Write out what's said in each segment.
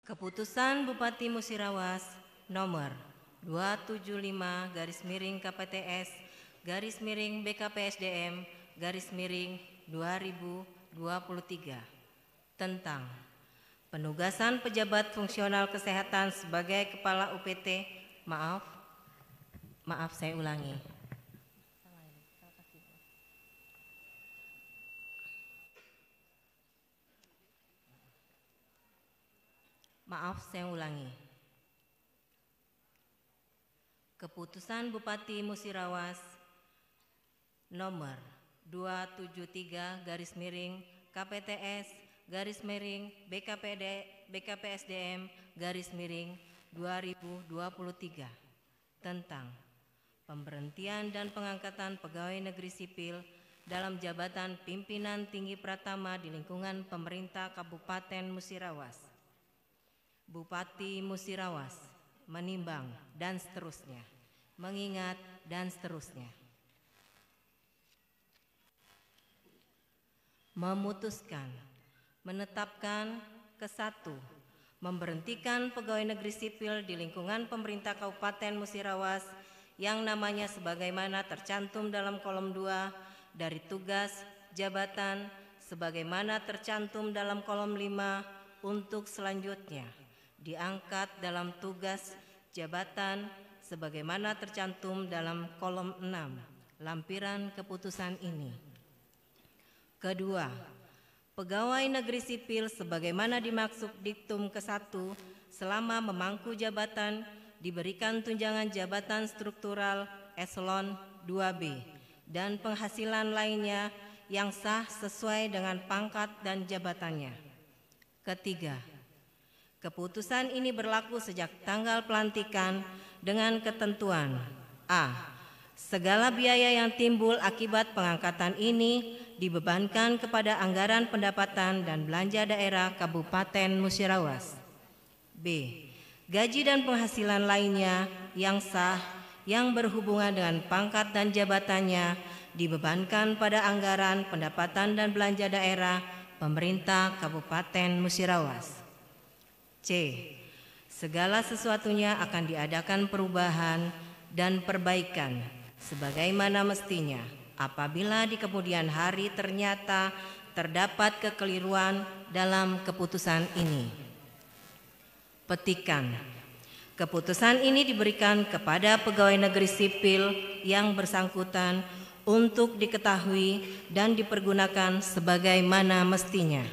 Keputusan Bupati Musirawas nomor 275-KPTS-BKPSDM-2023 tentang penugasan pejabat fungsional kesehatan sebagai Kepala UPT. Maaf saya ulangi. Keputusan Bupati Musirawas nomor 273/BKPSDM-2023 tentang pemberhentian dan pengangkatan pegawai negeri sipil dalam jabatan pimpinan tinggi pratama di lingkungan pemerintah Kabupaten Musirawas. Bupati Musirawas menimbang dan seterusnya, mengingat dan seterusnya. Memutuskan, menetapkan ke-1, memberhentikan pegawai negeri sipil di lingkungan pemerintah Kabupaten Musirawas yang namanya sebagaimana tercantum dalam kolom 2 dari tugas jabatan sebagaimana tercantum dalam kolom 5 untuk selanjutnya diangkat dalam tugas jabatan sebagaimana tercantum dalam kolom 6 lampiran keputusan ini. Kedua, pegawai negeri sipil sebagaimana dimaksud diktum ke-1 selama memangku jabatan diberikan tunjangan jabatan struktural eselon 2B dan penghasilan lainnya yang sah sesuai dengan pangkat dan jabatannya. Ketiga, keputusan ini berlaku sejak tanggal pelantikan dengan ketentuan A. Segala biaya yang timbul akibat pengangkatan ini dibebankan kepada anggaran pendapatan dan belanja daerah Kabupaten Musirawas. B. Gaji dan penghasilan lainnya yang sah yang berhubungan dengan pangkat dan jabatannya dibebankan pada anggaran pendapatan dan belanja daerah pemerintah Kabupaten Musirawas. C. Segala sesuatunya akan diadakan perubahan dan perbaikan sebagaimana mestinya apabila di kemudian hari ternyata terdapat kekeliruan dalam keputusan ini. Petikan. Keputusan ini diberikan kepada pegawai negeri sipil yang bersangkutan untuk diketahui dan dipergunakan sebagaimana mestinya.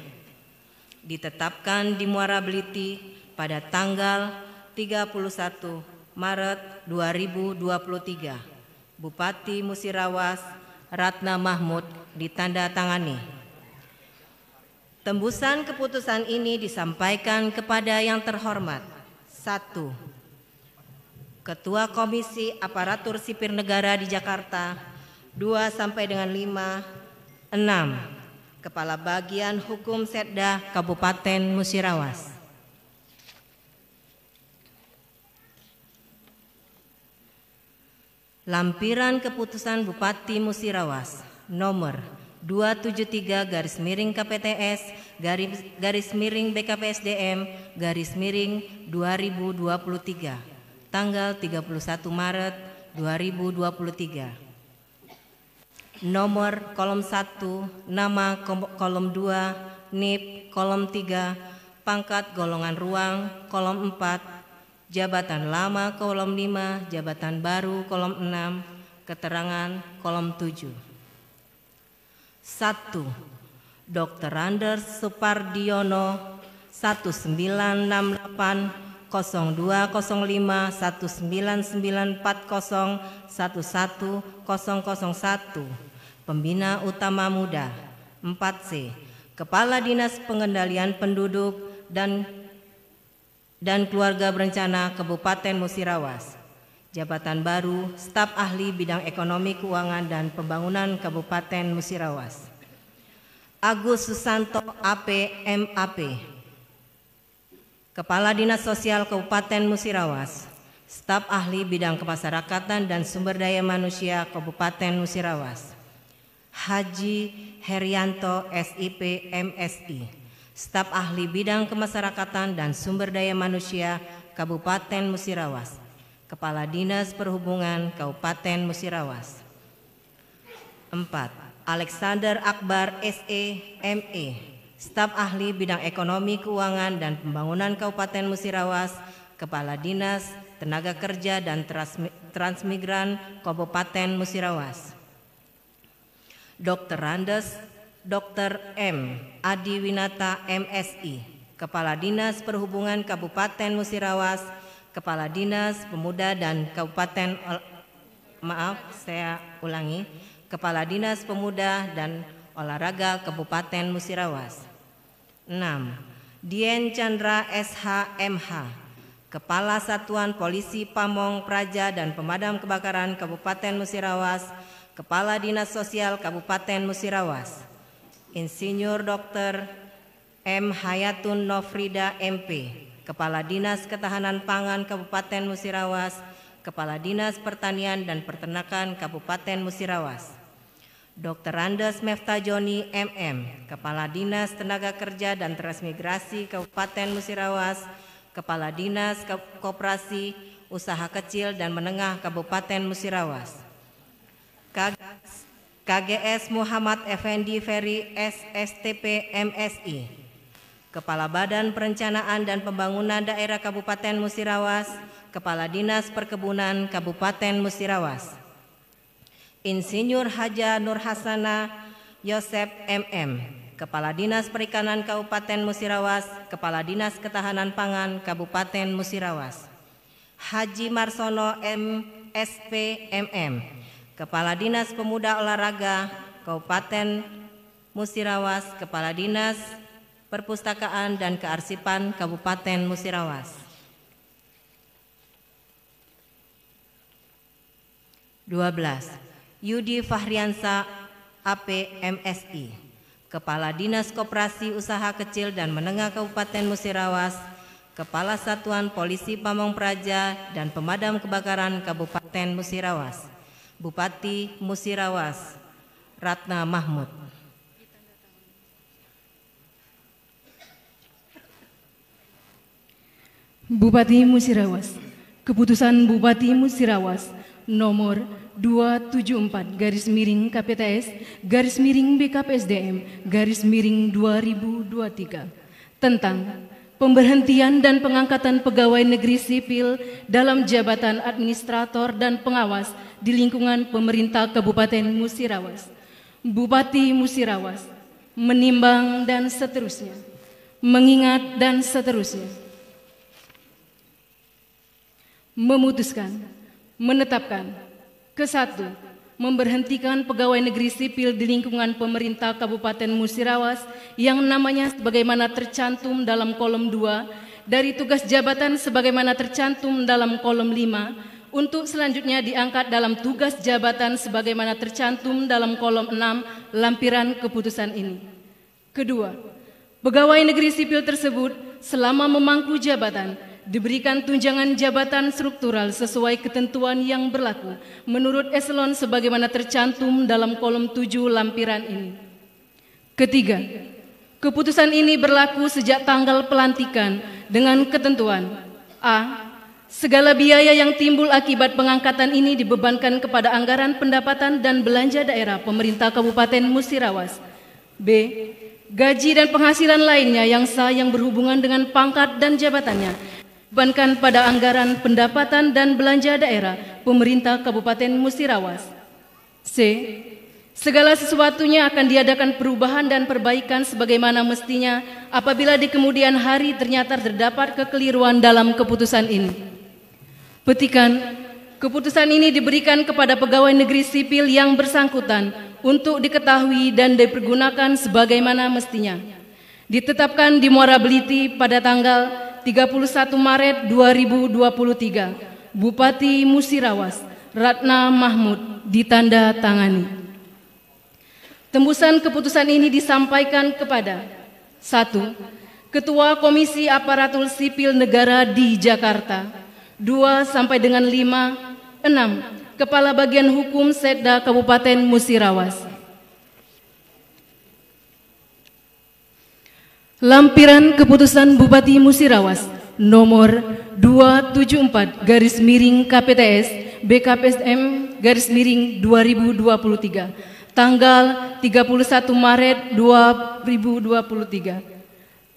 Ditetapkan di Muara Beliti pada tanggal 31 Maret 2023. Bupati Musirawas Ratna Mahmud ditandatangani. Tembusan keputusan ini disampaikan kepada yang terhormat. 1. Ketua Komisi Aparatur Sipil Negara di Jakarta 2 sampai dengan 5. 6. Kepala Bagian Hukum Setda Kabupaten Musirawas. Lampiran keputusan Bupati Musirawas nomor 273/KPTS-BKPSDM-2023 tanggal 31 Maret 2023. Nomor kolom 1, nama kolom 2, NIP kolom 3, pangkat golongan ruang kolom 4, jabatan lama kolom 5, jabatan baru kolom 6, keterangan kolom 7. 1. Dr. Anders Supardiono 1968 0205 19940 11001 Pembina Utama Muda. 4C. Kepala Dinas Pengendalian Penduduk dan Keluarga Berencana Kabupaten Musirawas. Jabatan baru Staf Ahli Bidang Ekonomi Keuangan dan Pembangunan Kabupaten Musirawas. Agus Susanto AP MAP. Kepala Dinas Sosial Kabupaten Musirawas. Staf Ahli Bidang Kemasyarakatan dan Sumber Daya Manusia Kabupaten Musirawas. Haji Herianto SIP MSI. Staf Ahli Bidang Kemasyarakatan dan Sumber Daya Manusia Kabupaten Musirawas, Kepala Dinas Perhubungan Kabupaten Musirawas. 4. Alexander Akbar SE, ME, Staf Ahli Bidang Ekonomi Keuangan dan Pembangunan Kabupaten Musirawas, Kepala Dinas Tenaga Kerja dan Transmigran Kabupaten Musirawas. Dr. Randes Dr. M. Adi Winata MSI, Kepala Dinas Perhubungan Kabupaten Musirawas, Kepala Dinas Pemuda dan Kabupaten Kepala Dinas Pemuda dan Olahraga Kabupaten Musirawas. 6. Dien Chandra SH MH, Kepala Satuan Polisi Pamong Praja dan Pemadam Kebakaran Kabupaten Musirawas, Kepala Dinas Sosial Kabupaten Musirawas. Insinyur Dr. M. Hayatun Nofrida MP, Kepala Dinas Ketahanan Pangan Kabupaten Musirawas, Kepala Dinas Pertanian dan Peternakan Kabupaten Musirawas. Dr. Randes Meftajoni MM, Kepala Dinas Tenaga Kerja dan Transmigrasi Kabupaten Musirawas, Kepala Dinas Koperasi Usaha Kecil dan Menengah Kabupaten Musirawas. KGS Muhammad Effendi Ferry SSTP MSI, Kepala Badan Perencanaan dan Pembangunan Daerah Kabupaten Musirawas, Kepala Dinas Perkebunan Kabupaten Musirawas. Insinyur Haja Nur Hasana Yosep MM, Kepala Dinas Perikanan Kabupaten Musirawas, Kepala Dinas Ketahanan Pangan Kabupaten Musirawas. Haji Marsono MSP MM, Kepala Dinas Pemuda Olahraga Kabupaten Musirawas, Kepala Dinas Perpustakaan dan Kearsipan Kabupaten Musirawas. 12. Yudi Fahriansa AP MSI, Kepala Dinas Koperasi Usaha Kecil dan Menengah Kabupaten Musirawas, Kepala Satuan Polisi Pamong Praja dan Pemadam Kebakaran Kabupaten Musirawas. Bupati Musirawas Ratna Mahmud. Bupati Musirawas. Keputusan Bupati Musirawas nomor 274/KPTS/BKPSDM/2023 tentang pemberhentian dan pengangkatan pegawai negeri sipil dalam jabatan administrator dan pengawas di lingkungan pemerintah Kabupaten Musirawas. Bupati Musirawas menimbang dan seterusnya, mengingat dan seterusnya, memutuskan, menetapkan, ke-1, memberhentikan pegawai negeri sipil di lingkungan pemerintah Kabupaten Musirawas yang namanya sebagaimana tercantum dalam kolom 2 dari tugas jabatan sebagaimana tercantum dalam kolom 5 untuk selanjutnya diangkat dalam tugas jabatan sebagaimana tercantum dalam kolom 6 lampiran keputusan ini. Kedua, pegawai negeri sipil tersebut selama memangku jabatan diberikan tunjangan jabatan struktural sesuai ketentuan yang berlaku menurut eselon sebagaimana tercantum dalam kolom 7 lampiran ini. Ketiga, keputusan ini berlaku sejak tanggal pelantikan dengan ketentuan A. Segala biaya yang timbul akibat pengangkatan ini dibebankan kepada anggaran pendapatan dan belanja daerah pemerintah Kabupaten Musirawas. B. Gaji dan penghasilan lainnya yang sah yang berhubungan dengan pangkat dan jabatannya dibebankan pada anggaran pendapatan dan belanja daerah pemerintah Kabupaten Musirawas. C. Segala sesuatunya akan diadakan perubahan dan perbaikan sebagaimana mestinya apabila di kemudian hari ternyata terdapat kekeliruan dalam keputusan ini. Petikan, keputusan ini diberikan kepada pegawai negeri sipil yang bersangkutan untuk diketahui dan dipergunakan sebagaimana mestinya. Ditetapkan di Muara Beliti pada tanggal 31 Maret 2023. Bupati Musirawas Ratna Mahmud ditanda tangani. Tembusan keputusan ini disampaikan kepada 1. Ketua Komisi Aparatur Sipil Negara di Jakarta. 2 sampai dengan 5. 6. Kepala Bagian Hukum Setda Kabupaten Musirawas. Lampiran Keputusan Bupati Musirawas nomor 274/KPTS BKPSM /2023 tanggal 31 Maret 2023.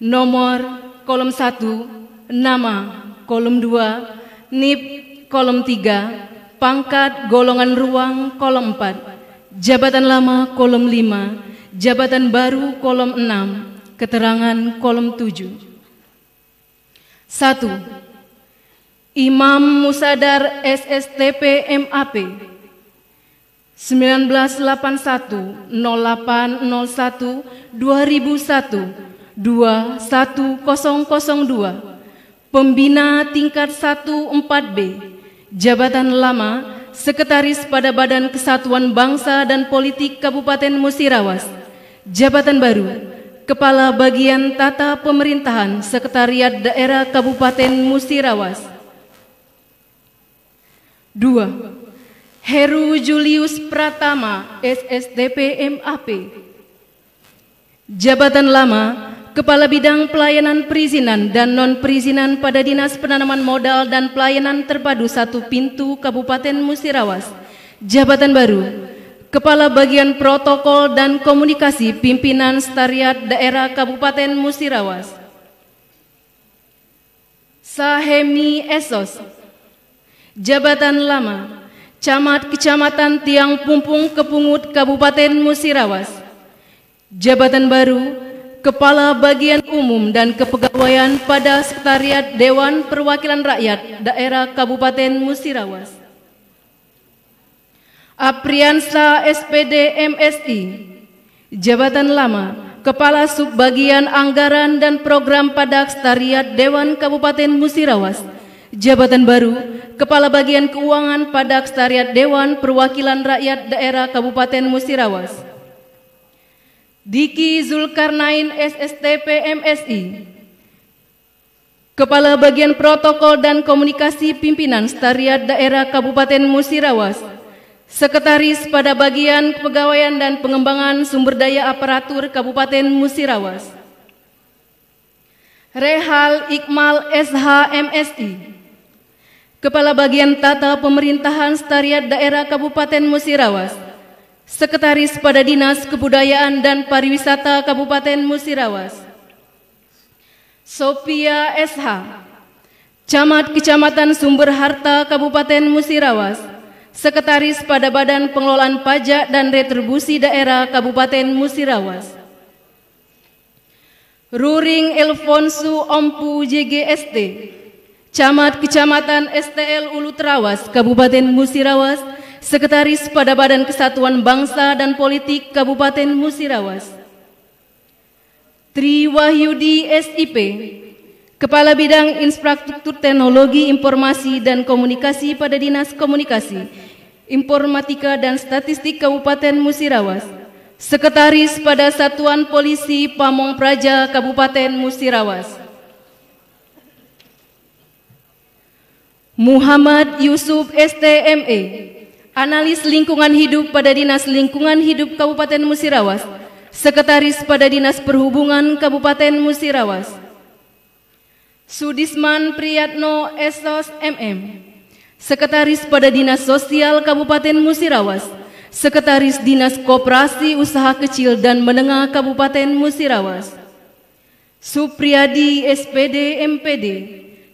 Nomor kolom 1, nama, kolom 2, NIP, kolom 3, pangkat golongan ruang, kolom 4, jabatan lama, kolom 5, jabatan baru, kolom 6, keterangan, kolom 7. 1. Imam Musadar SSTP MAP 1981 0801 2001 21002, Pembina tingkat 1-4B, jabatan lama, Sekretaris pada Badan Kesatuan Bangsa dan Politik Kabupaten Musirawas, jabatan baru, Kepala Bagian Tata Pemerintahan Sekretariat Daerah Kabupaten Musirawas. 2. Heru Julius Pratama SSTP MAP, jabatan lama, Kepala Bidang Pelayanan Perizinan dan Non-Perizinan pada Dinas Penanaman Modal dan Pelayanan Terpadu 1 Pintu Kabupaten Musirawas, jabatan baru, Kepala Bagian Protokol dan Komunikasi Pimpinan Sekretariat Daerah Kabupaten Musirawas. Sahemi Esos, jabatan lama, Camat Kecamatan Tiang Pumpung Kepungut Kabupaten Musirawas, jabatan baru, Kepala Bagian Umum dan Kepegawaian pada Sekretariat Dewan Perwakilan Rakyat Daerah Kabupaten Musirawas. Apriansa SPD MSI, jabatan lama, Kepala Subbagian Anggaran dan Program pada Sekretariat Dewan Kabupaten Musirawas, jabatan baru, Kepala Bagian Keuangan pada Sekretariat Dewan Perwakilan Rakyat Daerah Kabupaten Musirawas. Diki Zulkarnain SSTP MSI, Kepala Bagian Protokol dan Komunikasi Pimpinan Sekretariat Daerah Kabupaten Musirawas, Sekretaris pada Bagian Kepegawaian dan Pengembangan Sumber Daya Aparatur Kabupaten Musirawas. Rehal Iqmal SH MSI, Kepala Bagian Tata Pemerintahan Sekretariat Daerah Kabupaten Musirawas, Sekretaris pada Dinas Kebudayaan dan Pariwisata Kabupaten Musirawas. Sophia SH, Camat Kecamatan Sumber Harta Kabupaten Musirawas, Sekretaris pada Badan Pengelolaan Pajak dan Retribusi Daerah Kabupaten Musirawas. Ruring Elfonsu Ompu JGST, Camat Kecamatan STL Ulu Terawas Kabupaten Musirawas, Sekretaris pada Badan Kesatuan Bangsa dan Politik Kabupaten Musirawas. Tri Wahyudi SIP, Kepala Bidang Infrastruktur Teknologi Informasi dan Komunikasi pada Dinas Komunikasi, Informatika dan Statistik Kabupaten Musirawas, Sekretaris pada Satuan Polisi Pamong Praja Kabupaten Musirawas. Muhammad Yusuf STME, Analis Lingkungan Hidup pada Dinas Lingkungan Hidup Kabupaten Musirawas, Sekretaris pada Dinas Perhubungan Kabupaten Musirawas. Sudisman Priyatno SOS MM, Sekretaris pada Dinas Sosial Kabupaten Musirawas, Sekretaris Dinas Koperasi Usaha Kecil dan Menengah Kabupaten Musirawas. Supriyadi SPD MPD,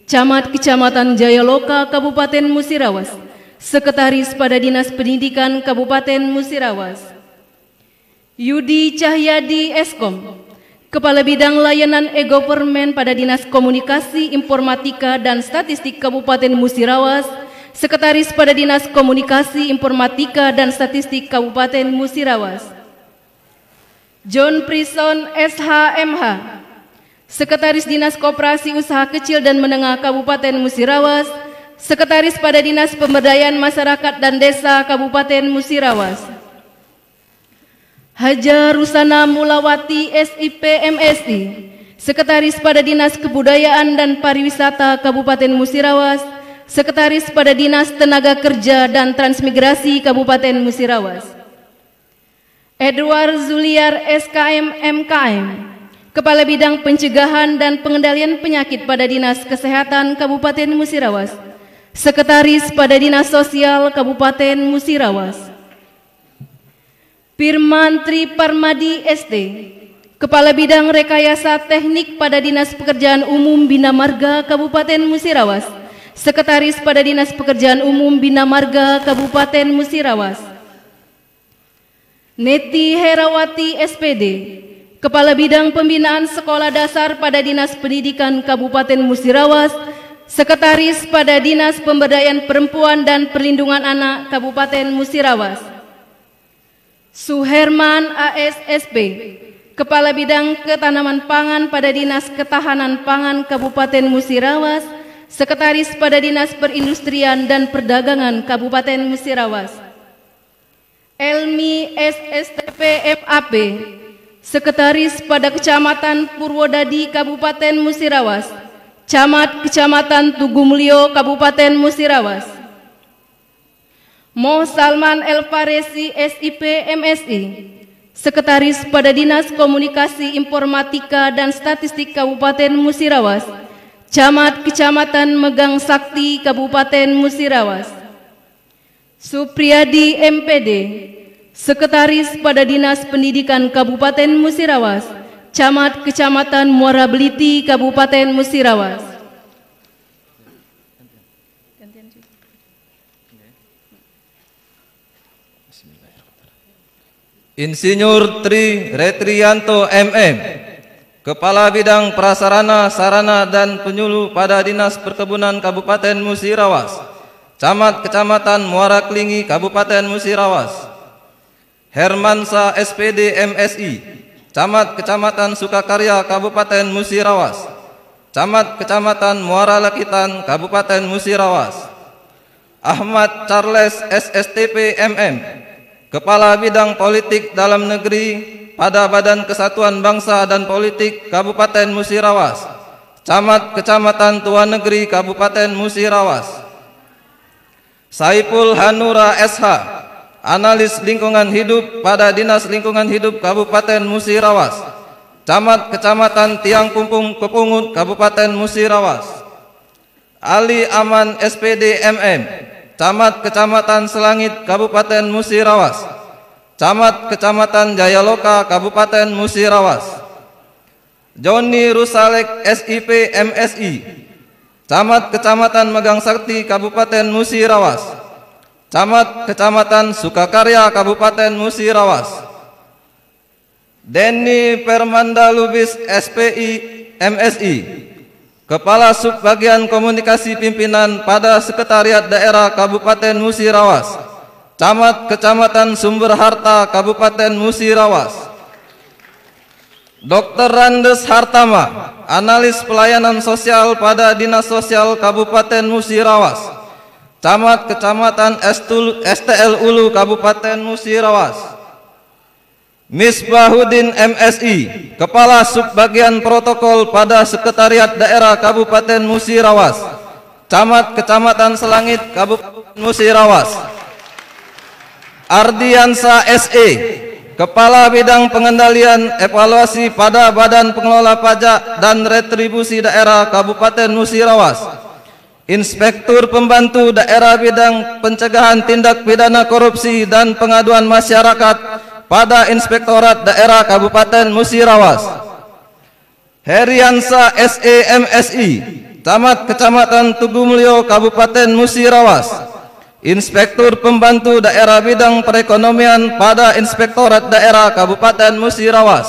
Camat Kecamatan Jayaloka Kabupaten Musirawas, Sekretaris pada Dinas Pendidikan Kabupaten Musirawas. Yudi Cahyadi Eskom, Kepala Bidang Layanan E-Government pada Dinas Komunikasi, Informatika dan Statistik Kabupaten Musirawas, Sekretaris pada Dinas Komunikasi, Informatika dan Statistik Kabupaten Musirawas. John Prison SHMH, Sekretaris Dinas Koperasi Usaha Kecil dan Menengah Kabupaten Musirawas, Sekretaris pada Dinas Pemberdayaan Masyarakat dan Desa Kabupaten Musirawas. Hajar Rusana Mulawati SIP MSI, Sekretaris pada Dinas Kebudayaan dan Pariwisata Kabupaten Musirawas, Sekretaris pada Dinas Tenaga Kerja dan Transmigrasi Kabupaten Musirawas. Edward Zuliar SKM MKM, Kepala Bidang Pencegahan dan Pengendalian Penyakit pada Dinas Kesehatan Kabupaten Musirawas, Sekretaris pada Dinas Sosial Kabupaten Musirawas. Firman Tri Parmadi ST, Kepala Bidang Rekayasa Teknik pada Dinas Pekerjaan Umum Bina Marga Kabupaten Musirawas, Sekretaris pada Dinas Pekerjaan Umum Bina Marga Kabupaten Musirawas. Neti Herawati SPD, Kepala Bidang Pembinaan Sekolah Dasar pada Dinas Pendidikan Kabupaten Musirawas, Sekretaris pada Dinas Pemberdayaan Perempuan dan Perlindungan Anak Kabupaten Musirawas. Suherman ASSP, Kepala Bidang Ketanaman Pangan pada Dinas Ketahanan Pangan Kabupaten Musirawas, Sekretaris pada Dinas Perindustrian dan Perdagangan Kabupaten Musirawas. Elmi SSTP MAP, Sekretaris pada Kecamatan Purwodadi Kabupaten Musirawas, Camat Kecamatan Tugumulyo Kabupaten Musirawas. Mo Salman El Faresi SIP MSI, Sekretaris pada Dinas Komunikasi Informatika dan Statistik Kabupaten Musirawas, Camat Kecamatan Megang Sakti Kabupaten Musirawas. Supriyadi MPD, Sekretaris pada Dinas Pendidikan Kabupaten Musirawas, Camat Kecamatan Muara Beliti Kabupaten Musirawas. Insinyur Tri Retrianto MM, Kepala Bidang Prasarana, Sarana dan Penyuluh pada Dinas Perkebunan Kabupaten Musirawas, Camat Kecamatan Muara Klingi Kabupaten Musirawas. Hermansa SPD MSI, Camat Kecamatan Sukakarya Kabupaten Musirawas, Camat Kecamatan Muara Lakitan Kabupaten Musirawas. Ahmad Charles SSTP MM, Kepala Bidang Politik Dalam Negeri pada Badan Kesatuan Bangsa dan Politik Kabupaten Musirawas, Camat Kecamatan Tua Negeri Kabupaten Musirawas. Saiful Hanura SH, Analis Lingkungan Hidup pada Dinas Lingkungan Hidup Kabupaten Musirawas, Camat Kecamatan Tiang Pumpung Kepungut Kabupaten Musirawas. Ali Aman SPD MM, Camat Kecamatan Selangit Kabupaten Musirawas, Camat Kecamatan Jayaloka Kabupaten Musirawas. Joni Rusalek SIP MSI, Camat Kecamatan Megang Sakti Kabupaten Musirawas, Camat Kecamatan Sukakarya Kabupaten Musirawas. Denny Permanda Lubis SPI MSI, Kepala Subbagian Komunikasi Pimpinan pada Sekretariat Daerah Kabupaten Musirawas, Camat Kecamatan Sumber Harta Kabupaten Musirawas. Dr. Randes Hartama, Analis Pelayanan Sosial pada Dinas Sosial Kabupaten Musirawas, Camat Kecamatan STL Ulu Kabupaten Musirawas. Misbahuddin MSI, Kepala Subbagian Protokol pada Sekretariat Daerah Kabupaten Musirawas, Camat Kecamatan Selangit Kabupaten Musirawas. Ardiansa SE, Kepala Bidang Pengendalian Evaluasi pada Badan Pengelola Pajak dan Retribusi Daerah Kabupaten Musirawas, Inspektur Pembantu Daerah Bidang Pencegahan Tindak Pidana Korupsi dan Pengaduan Masyarakat pada Inspektorat Daerah Kabupaten Musirawas. Heriansa SE MSI, Camat Kecamatan Tugumulyo Kabupaten Musirawas, Inspektur Pembantu Daerah Bidang Perekonomian pada Inspektorat Daerah Kabupaten Musirawas.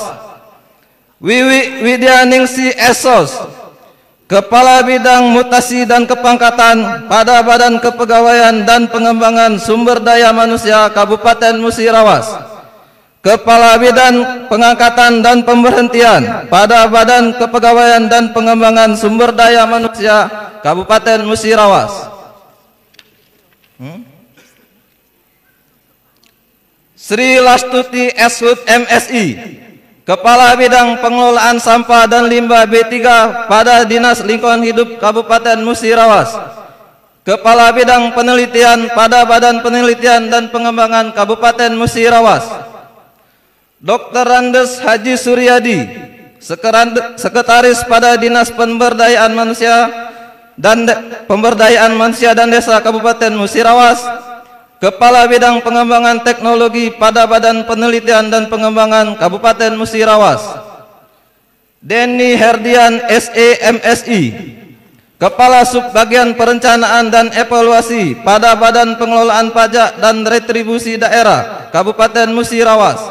Wiwi Widyaningsi Esos, Kepala Bidang Mutasi dan Kepangkatan pada Badan Kepegawaian dan Pengembangan Sumber Daya Manusia Kabupaten Musirawas. Kepala Bidang Pengangkatan dan Pemberhentian pada Badan Kepegawaian dan Pengembangan Sumber Daya Manusia Kabupaten Musirawas. Sri Lastuti Eshud MSI, Kepala Bidang Pengelolaan Sampah dan Limbah B3 pada Dinas Lingkungan Hidup Kabupaten Musirawas. Kepala Bidang Penelitian pada Badan Penelitian dan Pengembangan Kabupaten Musirawas. Dr. Randes Haji Suryadi, Sekretaris pada Dinas Pemberdayaan Manusia dan Desa Kabupaten Musirawas, Kepala Bidang Pengembangan Teknologi pada Badan Penelitian dan Pengembangan Kabupaten Musirawas, Denny Herdian SEMSI, Kepala Subbagian Perencanaan dan Evaluasi pada Badan Pengelolaan Pajak dan Retribusi Daerah Kabupaten Musirawas,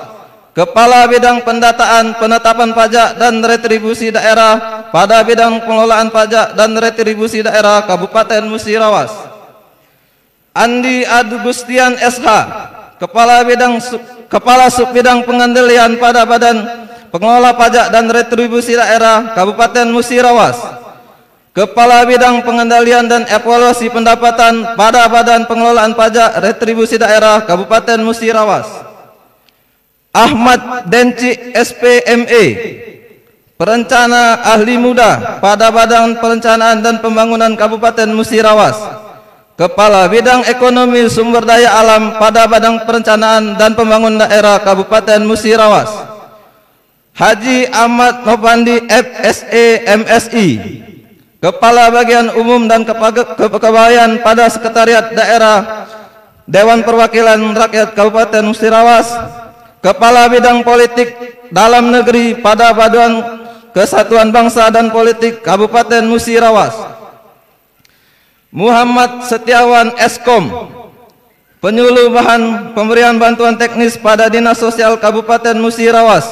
Kepala Bidang Pendataan Penetapan Pajak dan Retribusi Daerah pada Bidang Pengelolaan Pajak dan Retribusi Daerah Kabupaten Musirawas, Andi Agustian SH, Kepala Subbidang Pengendalian pada Badan Pengelola Pajak dan Retribusi Daerah Kabupaten Musirawas, Kepala Bidang Pengendalian dan Evaluasi Pendapatan pada Badan Pengelolaan Pajak Retribusi Daerah Kabupaten Musirawas, Ahmad Denci SPME, Perencana Ahli Muda pada Badan Perencanaan dan Pembangunan Kabupaten Musirawas, Kepala Bidang Ekonomi Sumber Daya Alam pada Badan Perencanaan dan Pembangunan Daerah Kabupaten Musirawas, Haji Ahmad Nopandi FSE MSI, Kepala Bagian Umum dan Kepegawaian pada Sekretariat Daerah Dewan Perwakilan Rakyat Kabupaten Musirawas, Kepala Bidang Politik Dalam Negeri pada Badan Kesatuan Bangsa dan Politik Kabupaten Musirawas, Muhammad Setiawan Eskom, Penyuluh Bahan Pemberian Bantuan Teknis pada Dinas Sosial Kabupaten Musirawas,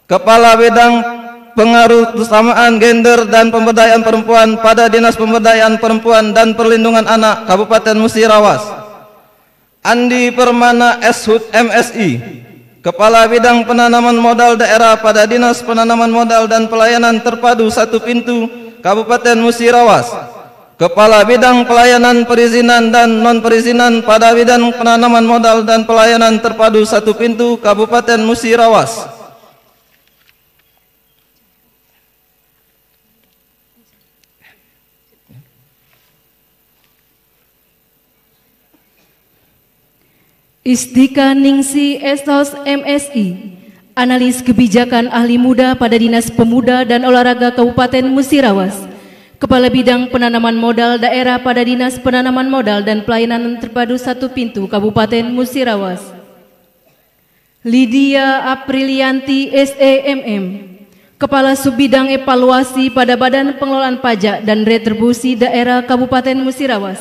Kepala Bidang Pengaruh Kesamaan Gender dan Pemberdayaan Perempuan pada Dinas Pemberdayaan Perempuan dan Perlindungan Anak Kabupaten Musirawas, Andi Permana Shut MSI, Kepala Bidang Penanaman Modal Daerah pada Dinas Penanaman Modal dan Pelayanan Terpadu Satu Pintu Kabupaten Musirawas, Kepala Bidang Pelayanan Perizinan dan Non-Perizinan pada Bidang Penanaman Modal dan Pelayanan Terpadu Satu Pintu Kabupaten Musirawas, Istika Ningsi Estos MSI, Analis Kebijakan Ahli Muda pada Dinas Pemuda dan Olahraga Kabupaten Musirawas, Kepala Bidang Penanaman Modal Daerah pada Dinas Penanaman Modal dan Pelayanan Terpadu Satu Pintu Kabupaten Musirawas, Lydia Aprilianti SEMM, Kepala Subbidang Evaluasi pada Badan Pengelolaan Pajak dan Retribusi Daerah Kabupaten Musirawas,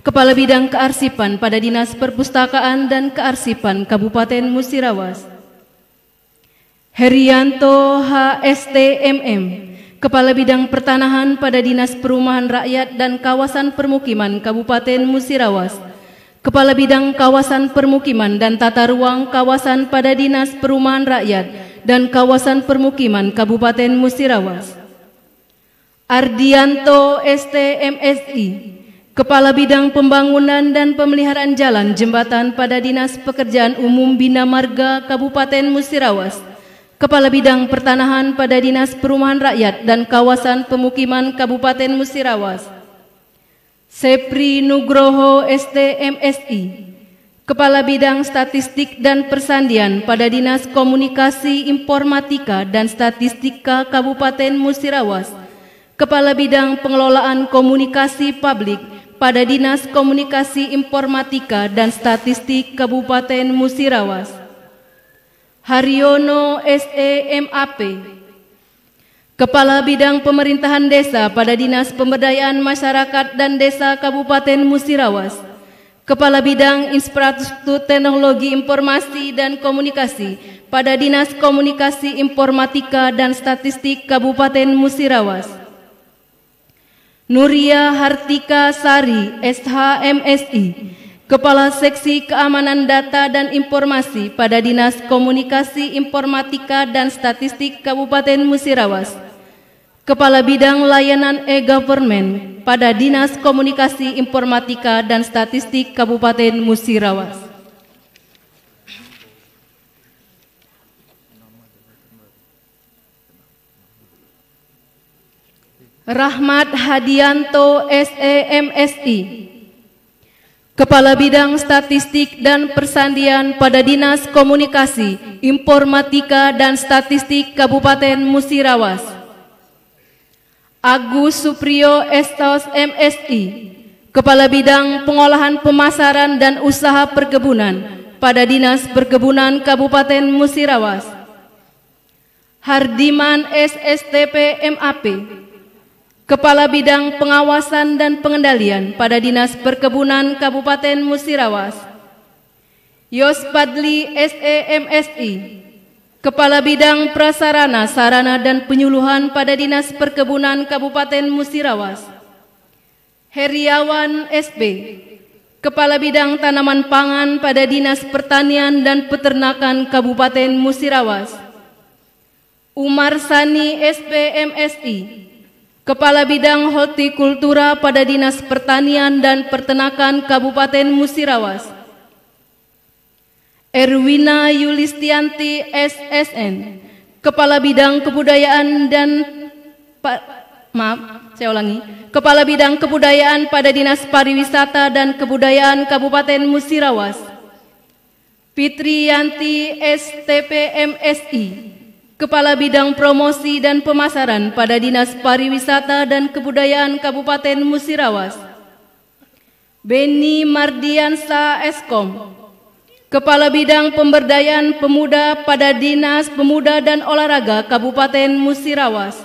Kepala Bidang Kearsipan pada Dinas Perpustakaan dan Kearsipan Kabupaten Musirawas, Herianto HSTMM, Kepala Bidang Pertanahan pada Dinas Perumahan Rakyat dan Kawasan Permukiman Kabupaten Musirawas, Kepala Bidang Kawasan Permukiman dan Tata Ruang Kawasan pada Dinas Perumahan Rakyat dan Kawasan Permukiman Kabupaten Musirawas, Ardianto STMSI, Kepala Bidang Pembangunan dan Pemeliharaan Jalan Jembatan pada Dinas Pekerjaan Umum Bina Marga Kabupaten Musirawas, Kepala Bidang Pertanahan pada Dinas Perumahan Rakyat dan Kawasan Pemukiman Kabupaten Musirawas, Sepri Nugroho STMSI, Kepala Bidang Statistik dan Persandian pada Dinas Komunikasi Informatika dan Statistika Kabupaten Musirawas, Kepala Bidang Pengelolaan Komunikasi Publik pada Dinas Komunikasi Informatika dan Statistik Kabupaten Musirawas, Haryono SEMAP, Kepala Bidang Pemerintahan Desa pada Dinas Pemberdayaan Masyarakat dan Desa Kabupaten Musirawas, Kepala Bidang Infrastruktur Teknologi Informasi dan Komunikasi pada Dinas Komunikasi Informatika dan Statistik Kabupaten Musirawas, Nuria Hartika Sari SHMSI, Kepala Seksi Keamanan Data dan Informasi pada Dinas Komunikasi Informatika dan Statistik Kabupaten Musirawas, Kepala Bidang Layanan E-Government pada Dinas Komunikasi Informatika dan Statistik Kabupaten Musirawas. Rahmat Hadianto SEMSI, Kepala Bidang Statistik dan Persandian pada Dinas Komunikasi, Informatika dan Statistik Kabupaten Musirawas. Agus Supriyo Estos MSI, Kepala Bidang Pengolahan Pemasaran dan Usaha Perkebunan pada Dinas Perkebunan Kabupaten Musirawas. Hardiman SSTP MAP, Kepala Bidang Pengawasan dan Pengendalian pada Dinas Perkebunan Kabupaten Musirawas. Yospadli SEMSI, Kepala Bidang Prasarana, Sarana dan Penyuluhan pada Dinas Perkebunan Kabupaten Musirawas. Heriawan SB, Kepala Bidang Tanaman Pangan pada Dinas Pertanian dan Peternakan Kabupaten Musirawas. Umar Sani SPMSI, Kepala Bidang Hortikultura pada Dinas Pertanian dan Peternakan Kabupaten Musirawas. Erwina Yulistianti SSN, Kepala Bidang Kebudayaan dan Kepala Bidang Kebudayaan pada Dinas Pariwisata dan Kebudayaan Kabupaten Musirawas. Fitri Yanti STP MSI, Kepala Bidang Promosi dan Pemasaran pada Dinas Pariwisata dan Kebudayaan Kabupaten Musirawas. Beni Mardiansa Eskom, Kepala Bidang Pemberdayaan Pemuda pada Dinas Pemuda dan Olahraga Kabupaten Musirawas.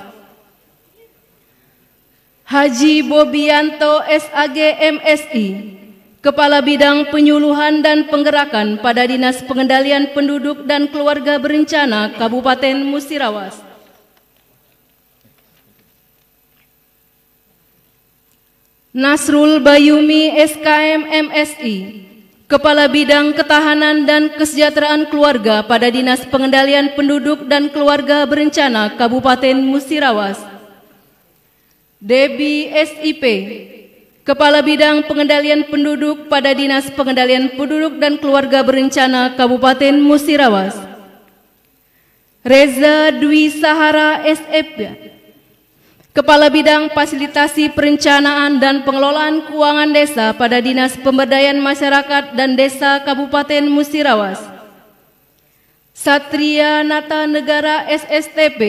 Haji Bobianto SAG MSI, Kepala Bidang Penyuluhan dan Penggerakan pada Dinas Pengendalian Penduduk dan Keluarga Berencana Kabupaten Musirawas. Nasrul Bayumi SKM MSI, Kepala Bidang Ketahanan dan Kesejahteraan Keluarga pada Dinas Pengendalian Penduduk dan Keluarga Berencana Kabupaten Musirawas. Debi SIP, Kepala Bidang Pengendalian Penduduk pada Dinas Pengendalian Penduduk dan Keluarga Berencana Kabupaten Musirawas. Reza Dwi Sahara SF, Kepala Bidang Fasilitasi Perencanaan dan Pengelolaan Keuangan Desa pada Dinas Pemberdayaan Masyarakat dan Desa Kabupaten Musirawas. Satria Nata Negara SSTP,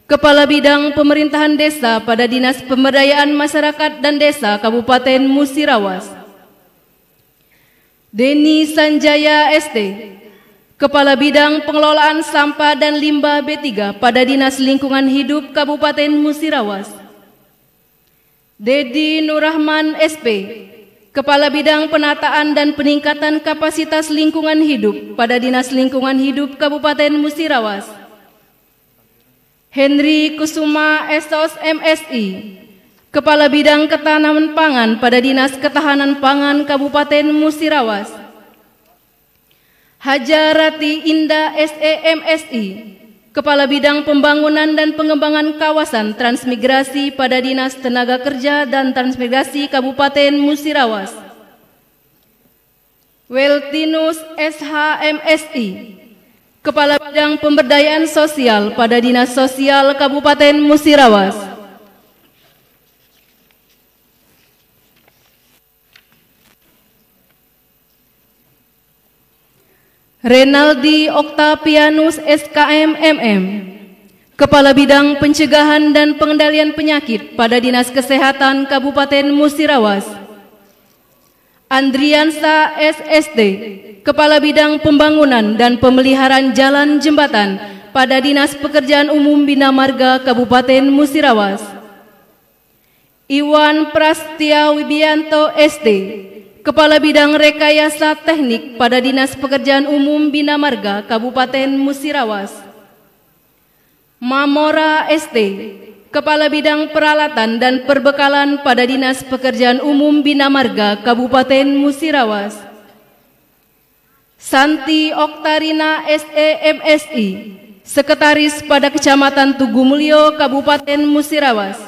Kepala Bidang Pemerintahan Desa pada Dinas Pemberdayaan Masyarakat dan Desa Kabupaten Musirawas. Deni Sanjaya ST, Kepala Bidang Pengelolaan Sampah dan Limbah B3 pada Dinas Lingkungan Hidup Kabupaten Musirawas. Dedi Nurrahman SP, Kepala Bidang Penataan dan Peningkatan Kapasitas Lingkungan Hidup pada Dinas Lingkungan Hidup Kabupaten Musirawas. Henry Kusuma Esos MSI, Kepala Bidang Ketahanan Pangan pada Dinas Ketahanan Pangan Kabupaten Musirawas. Hajarati Indah SEMSI, Kepala Bidang Pembangunan dan Pengembangan Kawasan Transmigrasi pada Dinas Tenaga Kerja dan Transmigrasi Kabupaten Musirawas. Weltinus SHMSI, Kepala Bidang Pemberdayaan Sosial pada Dinas Sosial Kabupaten Musirawas. Renaldi Octavianus SKM MM, Kepala Bidang Pencegahan dan Pengendalian Penyakit pada Dinas Kesehatan Kabupaten Musirawas. Andriansa SSD, Kepala Bidang Pembangunan dan Pemeliharaan Jalan Jembatan pada Dinas Pekerjaan Umum Bina Marga Kabupaten Musirawas. Iwan Prastia Wibianto SD, Kepala Bidang Rekayasa Teknik pada Dinas Pekerjaan Umum Bina Marga Kabupaten Musirawas. Mamora ST, Kepala Bidang Peralatan dan Perbekalan pada Dinas Pekerjaan Umum Bina Marga Kabupaten Musirawas. Santi Oktarina SEMSI, Sekretaris pada Kecamatan Tugumulyo Kabupaten Musirawas.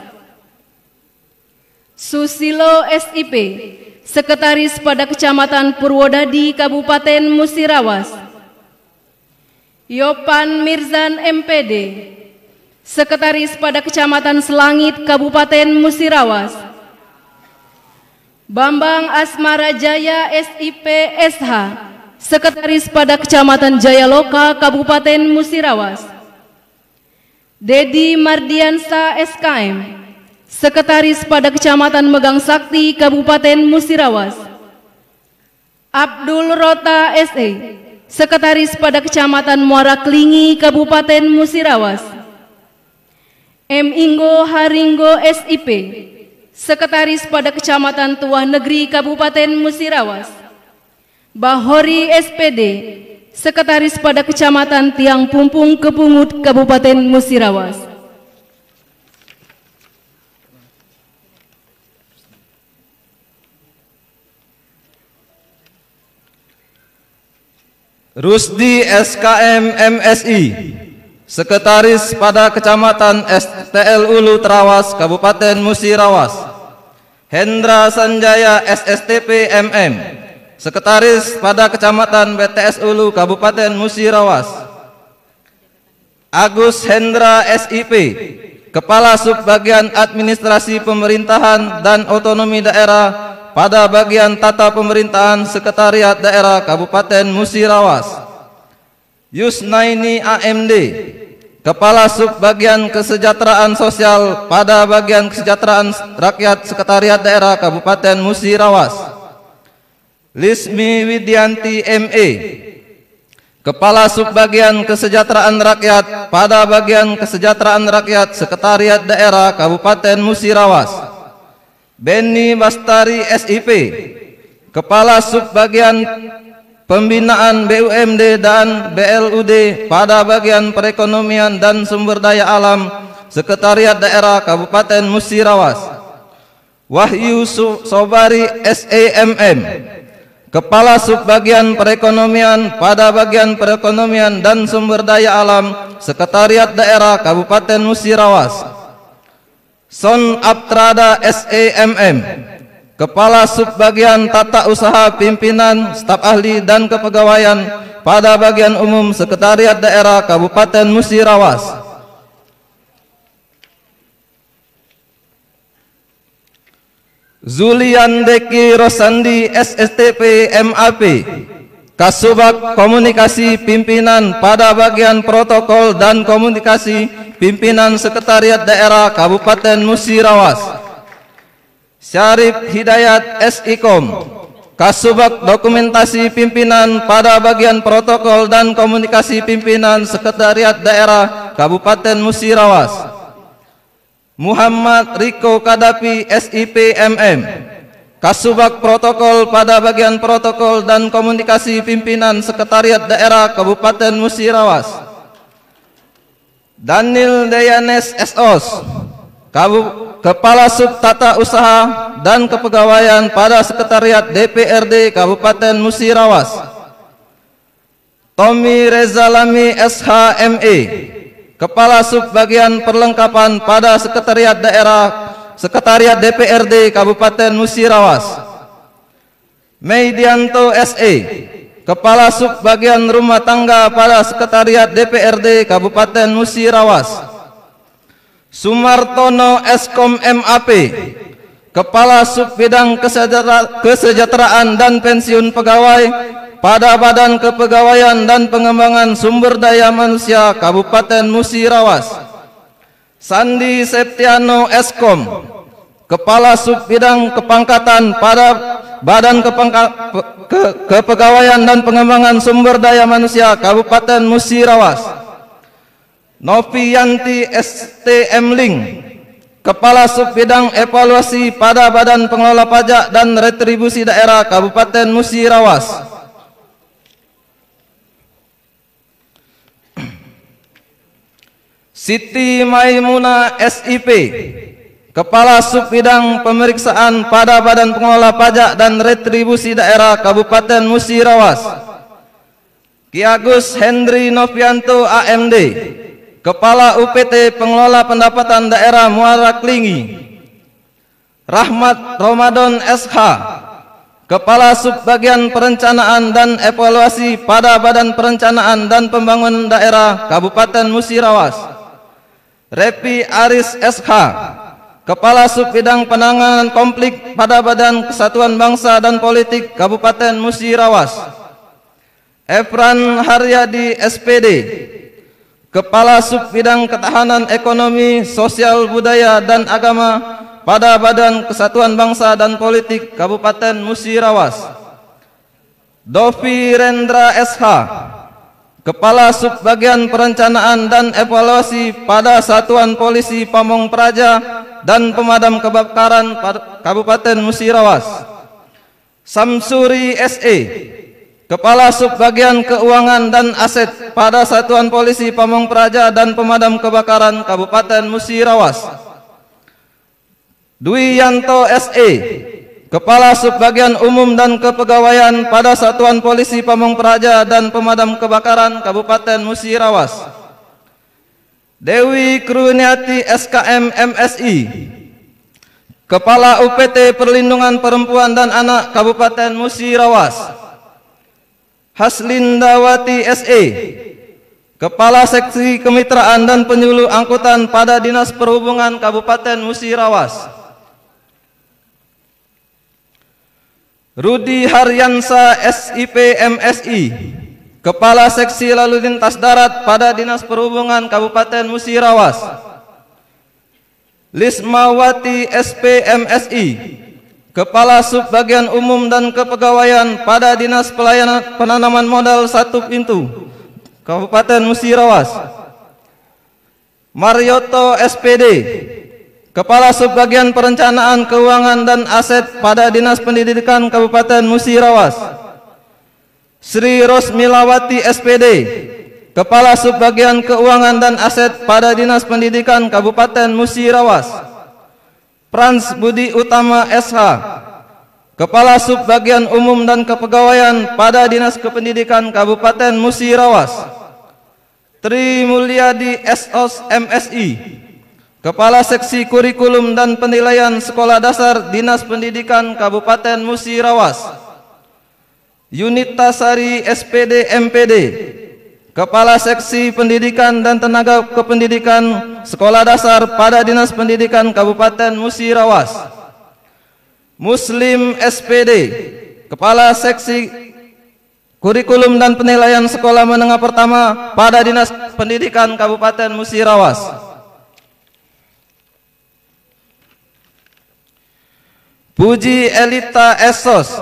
Susilo SIP, Sekretaris pada Kecamatan Purwodadi Kabupaten Musirawas. Yopan Mirzan MPD, Sekretaris pada Kecamatan Selangit Kabupaten Musirawas. Bambang Asmarajaya SIP SH, Sekretaris pada Kecamatan Jayaloka, Kabupaten Musirawas. Dedi Mardiansa SKM, Sekretaris pada Kecamatan Megang Sakti, Kabupaten Musirawas. Abdul Rota SE, Sekretaris pada Kecamatan Muara Klingi, Kabupaten Musirawas. M. Inggo Haringgo SIP, Sekretaris pada Kecamatan Tuah Negeri, Kabupaten Musirawas. Bahori SPD, Sekretaris pada Kecamatan Tiang Pumpung Kepungut, Kabupaten Musirawas. Rusdi SKM MSI, Sekretaris pada Kecamatan STL Ulu Terawas, Kabupaten Musirawas. Hendra Sanjaya SSTP MM, Sekretaris pada Kecamatan BTS Ulu, Kabupaten Musirawas. Agus Hendra SIP, Kepala Subbagian Administrasi Pemerintahan dan Otonomi Daerah pada bagian Tata Pemerintahan Sekretariat Daerah Kabupaten Musirawas. Yusnaini AMD, Kepala Subbagian Kesejahteraan Sosial pada bagian Kesejahteraan Rakyat Sekretariat Daerah Kabupaten Musirawas. Lismi Widianti ME, Kepala Subbagian Kesejahteraan Rakyat pada bagian Kesejahteraan Rakyat Sekretariat Daerah Kabupaten Musirawas. Beni Bastari SIP, Kepala Subbagian Pembinaan BUMD dan BLUD pada bagian Perekonomian dan Sumber Daya Alam Sekretariat Daerah Kabupaten Musirawas. Wahyu Sobari SEMM, Kepala Subbagian Perekonomian pada bagian Perekonomian dan Sumber Daya Alam Sekretariat Daerah Kabupaten Musirawas. Son Aptrada SEMM, Kepala Subbagian Tata Usaha Pimpinan, Staf Ahli dan Kepegawaian pada bagian Umum Sekretariat Daerah Kabupaten Musirawas. Zulian Deki Rosandi SSTP MAP, Kasubag Komunikasi Pimpinan pada bagian Protokol dan Komunikasi Pimpinan Sekretariat Daerah Kabupaten Musirawas. Syarif Hidayat SIKOM, Kasubag Dokumentasi Pimpinan pada bagian Protokol dan Komunikasi Pimpinan Sekretariat Daerah Kabupaten Musirawas. Muhammad Riko Kadapi SIP MM, Kasubag Protokol pada bagian Protokol dan Komunikasi Pimpinan Sekretariat Daerah Kabupaten Musirawas. Daniel Dayanes SOS, Kepala Sub Tata Usaha dan Kepegawaian pada Sekretariat DPRD Kabupaten Musirawas. Tommy Rezalami SHME, Kepala Subbagian Perlengkapan pada Sekretariat Sekretariat DPRD Kabupaten Musirawas. Meidianto SE, Kepala Subbagian Rumah Tangga pada Sekretariat DPRD Kabupaten Musirawas. Sumartono Eskom MAP, Kepala Subbidang Kesejahteraan dan Pensiun Pegawai pada Badan Kepegawaian dan Pengembangan Sumber Daya Manusia Kabupaten Musirawas. Sandi Septiano Eskom, Kepala Subbidang Kepangkatan pada Badan Kepegawaian dan Pengembangan Sumber Daya Manusia Kabupaten Musirawas. Novianti STM Ling, Kepala Subbidang Evaluasi pada Badan Pengelola Pajak dan Retribusi Daerah Kabupaten Musirawas. Siti Maimuna SIP, Kepala Subbidang Pemeriksaan pada Badan Pengelola Pajak dan Retribusi Daerah Kabupaten Musirawas. Ki Agus Hendri Novianto AMD, Kepala UPT Pengelola Pendapatan Daerah Muara Klingi. Rahmat Ramadan SH, Kepala Subbagian Perencanaan dan Evaluasi pada Badan Perencanaan dan Pembangunan Daerah Kabupaten Musirawas. Repi Aris SH, Kepala Subbidang Penanganan Konflik pada Badan Kesatuan Bangsa dan Politik Kabupaten Musirawas. Efran Haryadi SPD, Kepala Subbidang Ketahanan Ekonomi, Sosial Budaya dan Agama pada Badan Kesatuan Bangsa dan Politik Kabupaten Musirawas. Dovi Rendra SH, Kepala Subbagian Perencanaan dan Evaluasi pada Satuan Polisi Pamong Praja dan Pemadam Kebakaran Kabupaten Musirawas. Samsuri SE, Kepala Subbagian Keuangan dan Aset pada Satuan Polisi Pamong Praja dan Pemadam Kebakaran Kabupaten Musirawas. Dwi Yanto SE, Kepala Subbagian Umum dan Kepegawaian pada Satuan Polisi Pamong Praja dan Pemadam Kebakaran Kabupaten Musirawas. Dewi Kruniati SKM MSI, Kepala UPT Perlindungan Perempuan dan Anak Kabupaten Musirawas. Haslindawati SE, Kepala Seksi Kemitraan dan Penyuluh Angkutan pada Dinas Perhubungan Kabupaten Musirawas. Rudi Haryansa SIP MSI, Kepala Seksi Lalu Lintas Darat pada Dinas Perhubungan Kabupaten Musirawas. Lismawati SP MSI, Kepala Subbagian Umum dan Kepegawaian pada Dinas Pelayanan Penanaman Modal Satu Pintu Kabupaten Musirawas. Marioto SPD, Kepala Subbagian Perencanaan Keuangan dan Aset pada Dinas Pendidikan Kabupaten Musirawas. Sri Rosmilawati SPD, Kepala Subbagian Keuangan dan Aset pada Dinas Pendidikan Kabupaten Musirawas. Frans Budi Utama SH, Kepala Subbagian Umum dan Kepegawaian pada Dinas Kependidikan Kabupaten Musirawas. Tri Mulyadi SOS MSI, Kepala Seksi Kurikulum dan Penilaian Sekolah Dasar Dinas Pendidikan Kabupaten Musirawas. Yunita Sari SPD MPD, Kepala Seksi Pendidikan dan Tenaga Kependidikan Sekolah Dasar pada Dinas Pendidikan Kabupaten Musirawas. Muslim SPD, Kepala Seksi Kurikulum dan Penilaian Sekolah Menengah Pertama pada Dinas Pendidikan Kabupaten Musirawas. Puji Elita Esos,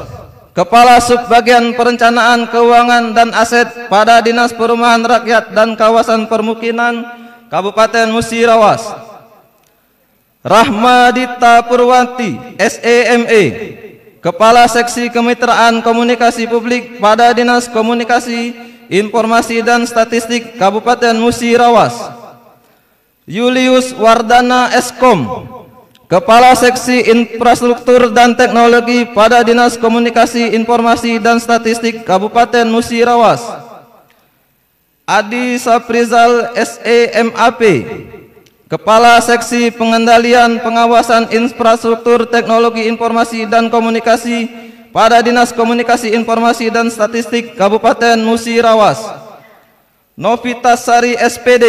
Kepala Subbagian Perencanaan Keuangan dan Aset pada Dinas Perumahan Rakyat dan Kawasan Permukiman Kabupaten Musirawas. Rahmadita Purwanti SEME, Kepala Seksi Kemitraan Komunikasi Publik pada Dinas Komunikasi, Informasi dan Statistik Kabupaten Musirawas. Julius Wardana Eskom, Kepala Seksi Infrastruktur dan Teknologi pada Dinas Komunikasi, Informasi dan Statistik Kabupaten Musirawas. Adi Saprizal SEMAP, Kepala Seksi Pengendalian Pengawasan Infrastruktur Teknologi Informasi dan Komunikasi pada Dinas Komunikasi, Informasi dan Statistik Kabupaten Musirawas. Novitasari SPD,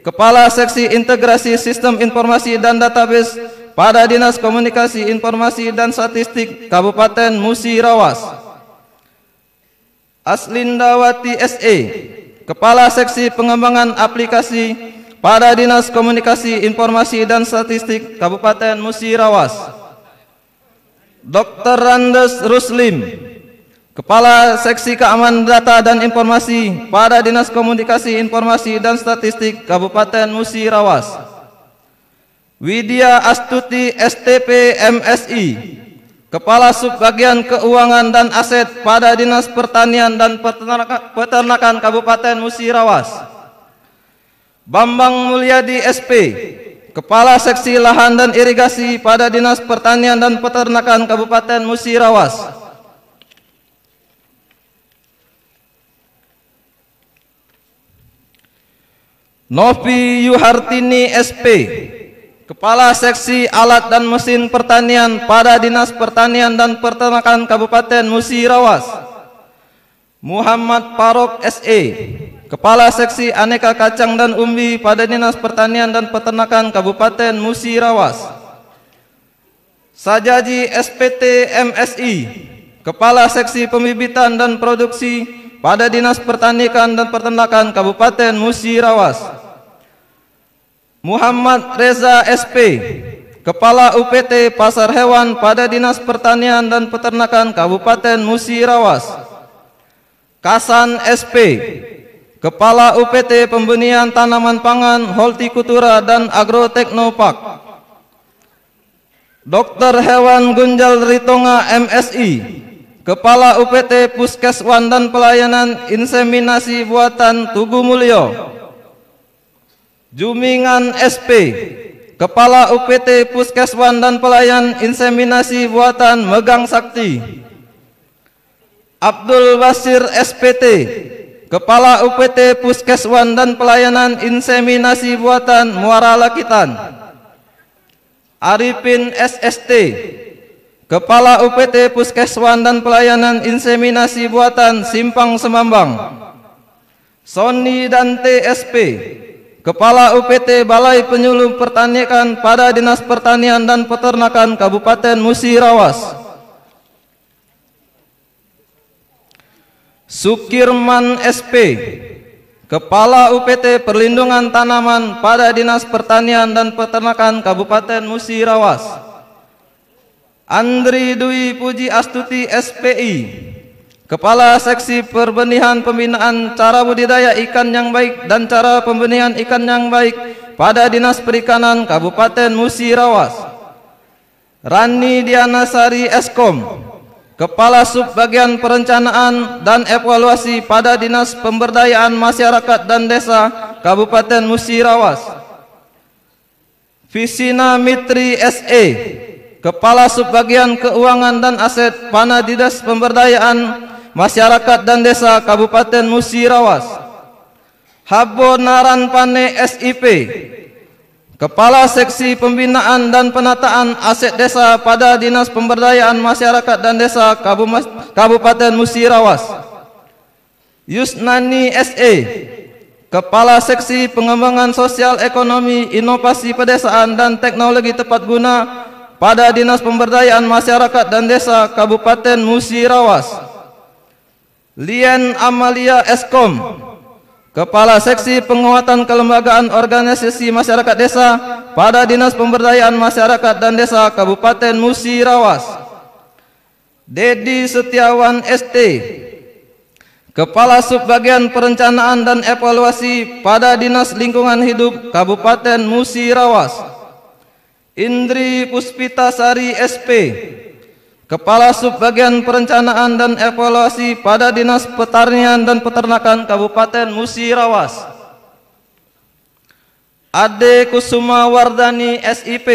Kepala Seksi Integrasi Sistem Informasi dan Database pada Dinas Komunikasi, Informasi dan Statistik Kabupaten Musirawas. Aslindawati SE, Kepala Seksi Pengembangan Aplikasi pada Dinas Komunikasi, Informasi dan Statistik Kabupaten Musirawas. Dr. Randes Ruslim, Kepala Seksi Keamanan Data dan Informasi pada Dinas Komunikasi, Informasi dan Statistik Kabupaten Musirawas. Widya Astuti STP MSI, Kepala Subbagian Keuangan dan Aset pada Dinas Pertanian dan Peternakan Kabupaten Musirawas. Bambang Mulyadi SP, Kepala Seksi Lahan dan Irigasi pada Dinas Pertanian dan Peternakan Kabupaten Musirawas. Novi Yuhartini SP, Kepala Seksi Alat dan Mesin Pertanian pada Dinas Pertanian dan Peternakan Kabupaten Musirawas. Muhammad Farok SE, Kepala Seksi Aneka Kacang dan Umbi pada Dinas Pertanian dan Peternakan Kabupaten Musirawas. Sajaji SPT MSI, Kepala Seksi Pembibitan dan Produksi pada Dinas Pertanian dan Peternakan Kabupaten Musirawas. Muhammad Reza SP, Kepala UPT Pasar Hewan pada Dinas Pertanian dan Peternakan Kabupaten Musirawas. Kasan SP, Kepala UPT Pembenihan Tanaman Pangan, Hortikultura dan Agroteknopark. Dr. Hewan Gunjal Ritonga MSI, Kepala UPT Puskeswan dan Pelayanan Inseminasi Buatan Tugu Mulyo. Jumingan SP, Kepala UPT Puskeswan dan Pelayanan Inseminasi Buatan Megang Sakti. Abdul Basir SPT, Kepala UPT Puskeswan dan Pelayanan Inseminasi Buatan Muara Lakitan. Arifin SST, Kepala UPT Puskeswan dan Pelayanan Inseminasi Buatan Simpang Semambang. Sony Dante SP, Kepala UPT Balai Penyuluh Pertanian pada Dinas Pertanian dan Peternakan Kabupaten Musirawas. Sukirman SP, Kepala UPT Perlindungan Tanaman pada Dinas Pertanian dan Peternakan Kabupaten Musirawas. Andri Dwi Puji Astuti SPI, Kepala Seksi Perbenihan Pembinaan Cara Budidaya Ikan yang Baik dan Cara Pembenihan Ikan yang Baik pada Dinas Perikanan Kabupaten Musirawas. Rani Dianasari Eskom, Kepala Subbagian Perencanaan dan Evaluasi pada Dinas Pemberdayaan Masyarakat dan Desa Kabupaten Musirawas. Visina Mitri SE, Kepala Subbagian Keuangan dan Aset pada Dinas Pemberdayaan Masyarakat dan Desa Kabupaten Musirawas. Habo Naran Pane SIP, Kepala Seksi Pembinaan dan Penataan Aset Desa pada Dinas Pemberdayaan Masyarakat dan Desa Kabupaten Musirawas. Yusnani SE, Kepala Seksi Pengembangan Sosial Ekonomi, Inovasi Pedesaan dan Teknologi Tepat Guna pada Dinas Pemberdayaan Masyarakat dan Desa Kabupaten Musirawas. Lien Amalia Eskom, Kepala Seksi Penguatan Kelembagaan Organisasi Masyarakat Desa pada Dinas Pemberdayaan Masyarakat dan Desa Kabupaten Musirawas. Dedi Setiawan ST, Kepala Subbagian Perencanaan dan Evaluasi pada Dinas Lingkungan Hidup Kabupaten Musirawas. Indri Puspitasari SP, Kepala Subbagian Perencanaan dan Evaluasi pada Dinas Pertanian dan Peternakan Kabupaten Musirawas. Ade Kusuma Wardani SIP,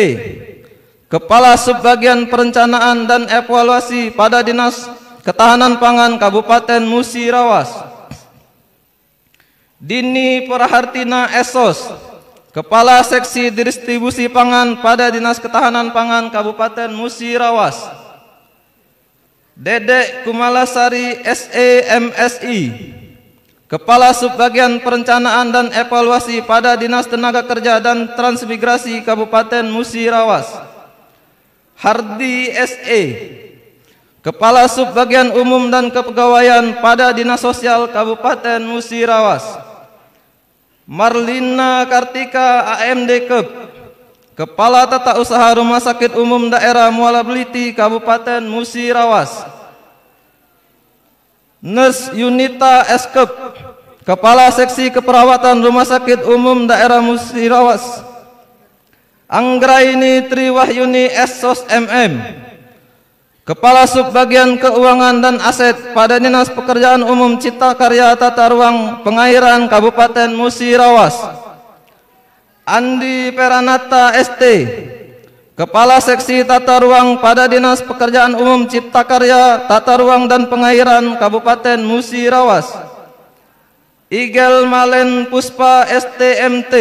Kepala Subbagian Perencanaan dan Evaluasi pada Dinas Ketahanan Pangan Kabupaten Musirawas. Dini Prahartina Esos, Kepala Seksi Distribusi Pangan pada Dinas Ketahanan Pangan Kabupaten Musirawas. Dedek Kumalasari SEMSI, Kepala Subbagian Perencanaan dan Evaluasi pada Dinas Tenaga Kerja dan Transmigrasi Kabupaten Musirawas. Hardi SE, Kepala Subbagian Umum dan Kepegawaian pada Dinas Sosial Kabupaten Musirawas. Marlina Kartika AMD Kep, Kepala Tata Usaha Rumah Sakit Umum Daerah Muara Beliti Kabupaten Musirawas. Nurse Yunita Eskep, Kepala Seksi Keperawatan Rumah Sakit Umum Daerah Musirawas. Anggraini Triwahyuni SOS MM, Kepala Subbagian Keuangan dan Aset pada Dinas Pekerjaan Umum Cipta Karya Tata Ruang Pengairan Kabupaten Musirawas. Andi Peranata ST, Kepala Seksi Tata Ruang pada Dinas Pekerjaan Umum Cipta Karya Tata Ruang dan Pengairan Kabupaten Musirawas. Igel Malen Puspa STMT,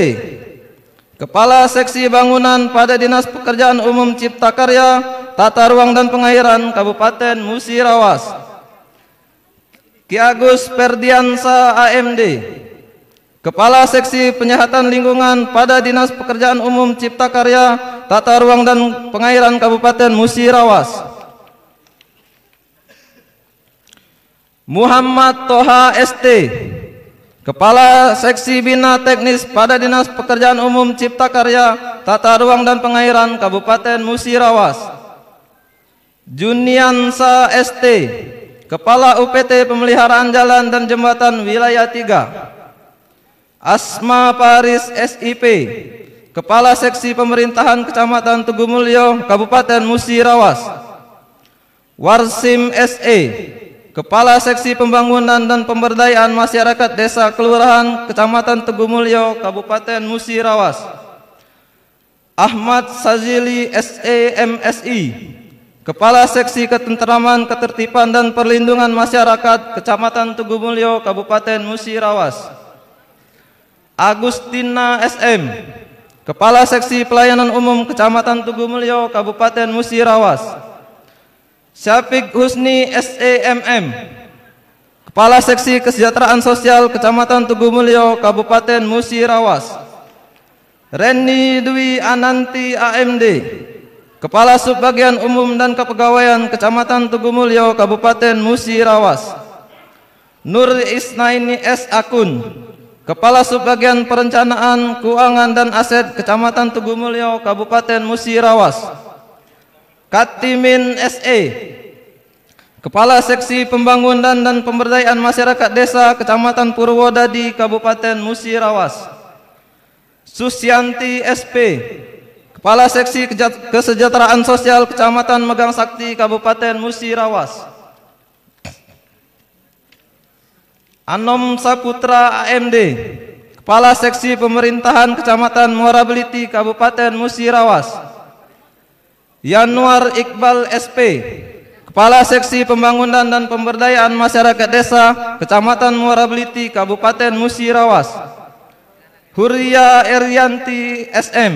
Kepala Seksi Bangunan pada Dinas Pekerjaan Umum Cipta Karya Tata Ruang dan Pengairan Kabupaten Musirawas. Ki Agus Perdiansa AMD, Kepala Seksi Penyihatan Lingkungan pada Dinas Pekerjaan Umum Cipta Karya Tata Ruang dan Pengairan Kabupaten Musirawas. Muhammad Toha ST, Kepala Seksi Bina Teknis pada Dinas Pekerjaan Umum Cipta Karya, Tata Ruang dan Pengairan Kabupaten Musirawas. Juniansa ST, Kepala UPT Pemeliharaan Jalan dan Jembatan Wilayah 3. Asma Paris SIP, Kepala Seksi Pemerintahan Kecamatan Tugumulyo, Kabupaten Musirawas. Warsim SE, Kepala Seksi Pembangunan dan Pemberdayaan Masyarakat Desa Kelurahan Kecamatan Tugumulyo, Kabupaten Musirawas. Ahmad Sazili SE MSI, Kepala Seksi Ketenteraman, Ketertiban dan Perlindungan Masyarakat Kecamatan Tugumulyo, Kabupaten Musirawas. Agustina SM, Kepala Seksi Pelayanan Umum Kecamatan Tugumulyo, Kabupaten Musirawas. Syafiq Husni SEMM, Kepala Seksi Kesejahteraan Sosial Kecamatan Tugumulyo, Kabupaten Musirawas. Reni Dwi Ananti AMD, Kepala Subbagian Umum dan Kepegawaian Kecamatan Tugumulyo, Kabupaten Musirawas. Nur Isnaini S Akun, Kepala Subbagian Perencanaan, Keuangan dan Aset Kecamatan Tugumulyo, Kabupaten Musirawas. Katimin SE, Kepala Seksi Pembangunan dan Pemberdayaan Masyarakat Desa Kecamatan Purwodadi, Kabupaten Musirawas. Susyanti SP, Kepala Seksi Kesejahteraan Sosial Kecamatan Megang Sakti, Kabupaten Musirawas. Anom Saputra AMD, Kepala Seksi Pemerintahan Kecamatan Muara Beliti, Kabupaten Musirawas. Yanuar Iqbal SP, Kepala Seksi Pembangunan dan Pemberdayaan Masyarakat Desa Kecamatan Muara Beliti, Kabupaten Musirawas. Huria Erianti SM,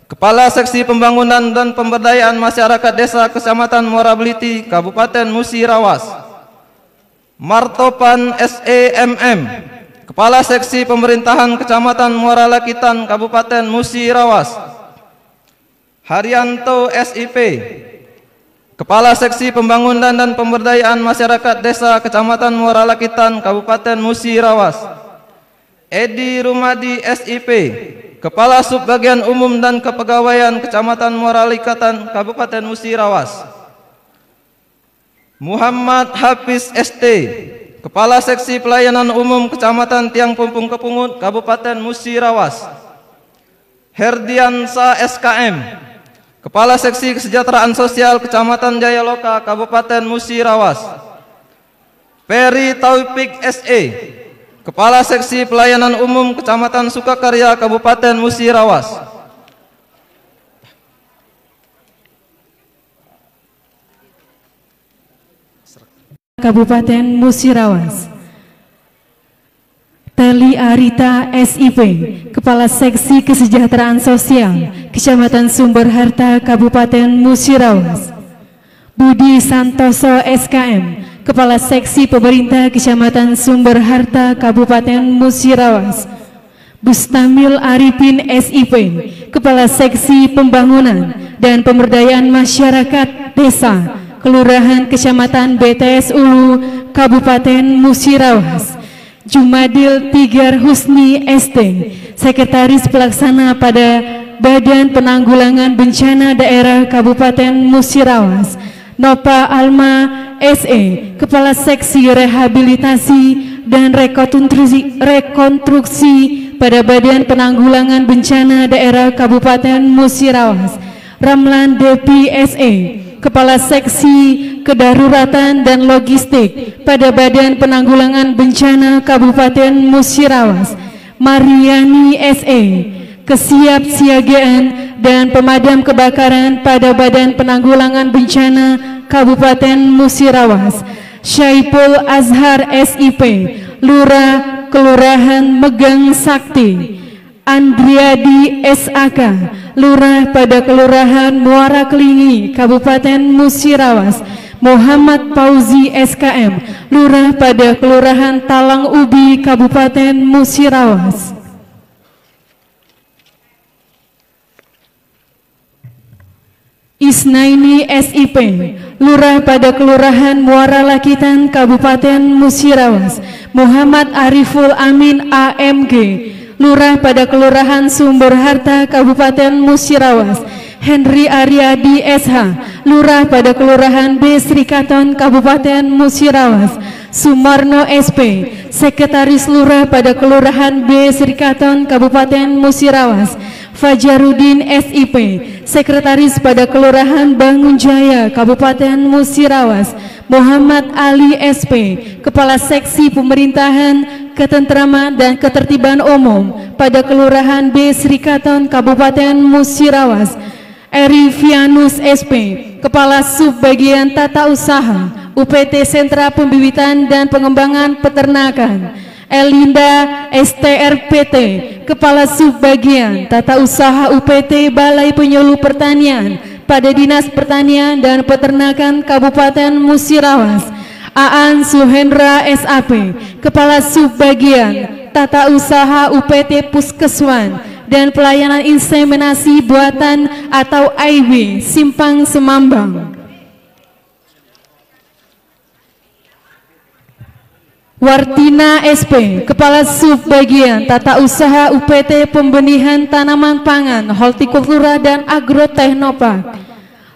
Kepala Seksi Pembangunan dan Pemberdayaan Masyarakat Desa Kecamatan Muara Beliti, Kabupaten Musirawas. Martopan SEMM, Kepala Seksi Pemerintahan Kecamatan Muara Lakitan, Kabupaten Musirawas. Haryanto SIP, Kepala Seksi Pembangunan dan Pemberdayaan Masyarakat Desa Kecamatan Muara Lakitan, Kabupaten Musirawas. Edi Rumadi SIP, Kepala Subbagian Umum dan Kepegawaian Kecamatan Muara Lakitan, Kabupaten Musirawas. Muhammad Hafiz ST, Kepala Seksi Pelayanan Umum Kecamatan Tiang Pumpung Kepungut, Kabupaten Musirawas. Herdiansa SKM, Kepala Seksi Kesejahteraan Sosial Kecamatan Jayaloka, Kabupaten Musirawas. Peri Taufik SE, Kepala Seksi Pelayanan Umum Kecamatan Sukakarya, Kabupaten Musirawas. Kabupaten Musirawas. Teli Arita SIP, Kepala Seksi Kesejahteraan Sosial Kecamatan Sumber Harta, Kabupaten Musirawas. Budi Santoso SKM, Kepala Seksi Pemerintah Kecamatan Sumber Harta, Kabupaten Musirawas. Bustamil Arifin SIP, Kepala Seksi Pembangunan dan Pemberdayaan Masyarakat Desa Kelurahan Kecamatan BTS Ulu, Kabupaten Musirawas. Jumadil Tigar Husni ST, Sekretaris Pelaksana pada Badan Penanggulangan Bencana Daerah Kabupaten Musirawas. Nova Alma SE, Kepala Seksi Rehabilitasi dan Rekonstruksi pada Badan Penanggulangan Bencana Daerah Kabupaten Musirawas. Ramlan Depi SE, Kepala Seksi Kedaruratan dan Logistik pada Badan Penanggulangan Bencana Kabupaten Musirawas. Mariani SE, Kesiapsiagaan dan Pemadam Kebakaran pada Badan Penanggulangan Bencana Kabupaten Musirawas. Syaiful Azhar SIP, Lurah Kelurahan Megang Sakti. Andriadi SAK, Lurah pada Kelurahan Muara Kelingi, Kabupaten Musirawas. Muhammad Fauzi SKM, Lurah pada Kelurahan Talang Ubi, Kabupaten Musirawas. Isnaini SIP, Lurah pada Kelurahan Muara Lakitan, Kabupaten Musirawas. Muhammad Ariful Amin AMG, Lurah pada Kelurahan Sumber Harta, Kabupaten Musirawas. Henry Aryadi SH, Lurah pada Kelurahan B Srikaton, Kabupaten Musirawas. Sumarno SP, Sekretaris Lurah pada Kelurahan B Srikaton, Kabupaten Musirawas. Fajarudin SIP, Sekretaris pada Kelurahan Bangunjaya, Kabupaten Musirawas. Muhammad Ali SP, Kepala Seksi Pemerintahan, Ketentraman dan Ketertiban Umum pada Kelurahan B Srikaton, Kabupaten Musirawas. Erivianus SP, Kepala Subbagian Tata Usaha UPT Sentra Pembibitan dan Pengembangan Peternakan. Elinda STRPT, Kepala Subbagian Tata Usaha UPT Balai Penyuluh Pertanian pada Dinas Pertanian dan Peternakan Kabupaten Musirawas. Aan Suhendra SAP, Kepala Subbagian Tata Usaha UPT Puskeswan dan Pelayanan Inseminasi Buatan atau IB Simpang Semambang. Wartina SP, Kepala Subbagian Tata Usaha UPT Pembenihan Tanaman Pangan, Hortikultura dan Agroteknopark.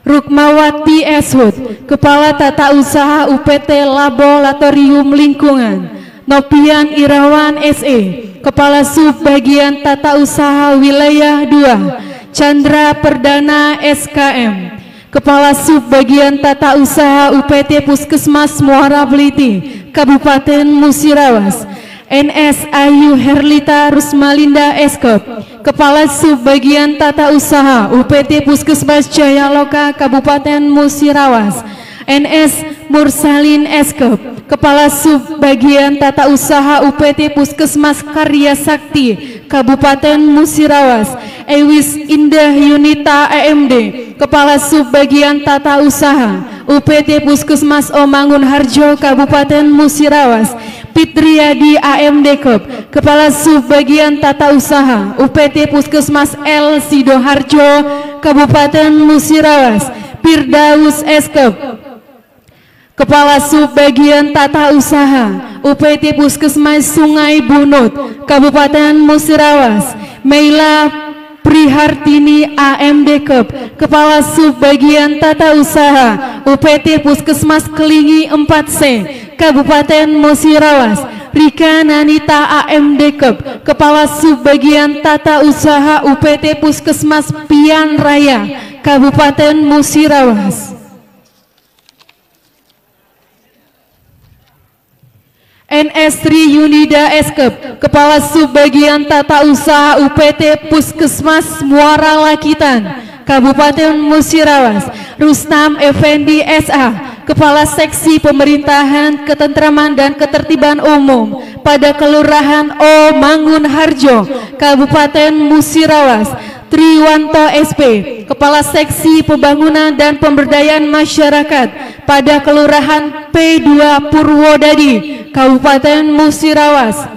Rukmawati Eshud, Kepala Tata Usaha UPT Laboratorium Lingkungan. Nopian Irawan SE, Kepala Subbagian Tata Usaha Wilayah 2. Chandra Perdana SKM, Kepala Subbagian Tata Usaha UPT Puskesmas Muara Beliti, Kabupaten Musirawas. NS Ayu Herlita Rusmalinda Eskop, Kepala Subbagian Tata Usaha UPT Puskesmas Jayaloka, Kabupaten Musirawas. NS Mursalin Eskop, Kepala Subbagian Tata Usaha UPT Puskesmas Karya Sakti, Kabupaten Musirawas. Ewis Indah Yunita AMD, Kepala Subbagian Tata Usaha UPT Puskesmas Omangun Harjo, Kabupaten Musirawas. Fitriadi AMD Kop, Kepala Subbagian Tata Usaha UPT Puskesmas L Sidoharjo, Kabupaten Musirawas. Firdaus Eskop, Kepala Subbagian Tata Usaha UPT Puskesmas Sungai Bunut, Kabupaten Musirawas. Meila Prihartini AMD Kop, Kepala Subbagian Tata Usaha UPT Puskesmas Kelingi 4C, Kabupaten Musirawas. Rika Nanita AMD Kop, Kepala Subbagian Tata Usaha UPT Puskesmas Pian Raya, Kabupaten Musirawas. NS Sri Yunida Eskep, Kepala Subbagian Tata Usaha UPT Puskesmas Muara Lakitan, Kabupaten Musirawas. Rustam Effendi SA, Kepala Seksi Pemerintahan, Ketentraman dan Ketertiban Umum pada Kelurahan O Mangun Harjo, Kabupaten Musirawas. Triwanto SP, Kepala Seksi Pembangunan dan Pemberdayaan Masyarakat pada Kelurahan P2 Purwodadi, Kabupaten Musirawas.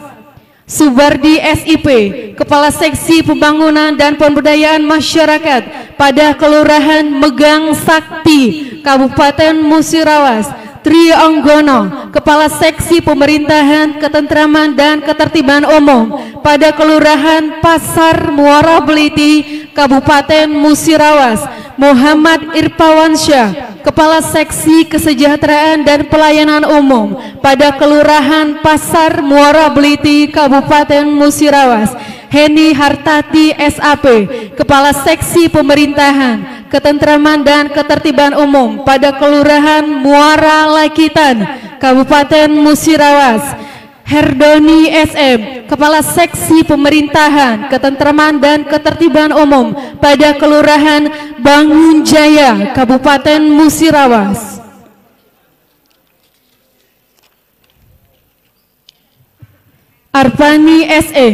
Subardi SIP, Kepala Seksi Pembangunan dan Pemberdayaan Masyarakat pada Kelurahan Megang Sakti, Kabupaten Musirawas. Tri Onggono, Kepala Seksi Pemerintahan, Ketentraman dan Ketertiban Umum pada Kelurahan Pasar Muara Beliti, Kabupaten Musirawas. Muhammad Irpawansyah, Kepala Seksi Kesejahteraan dan Pelayanan Umum pada Kelurahan Pasar Muara Beliti, Kabupaten Musirawas. Heni Hartati SAP, Kepala Seksi Pemerintahan, Ketentraman dan Ketertiban Umum pada Kelurahan Muara Lakitan, Kabupaten Musirawas. Herdoni SM, Kepala Seksi Pemerintahan, Ketentraman dan Ketertiban Umum pada Kelurahan Bangunjaya, Kabupaten Musirawas. Arpani SE,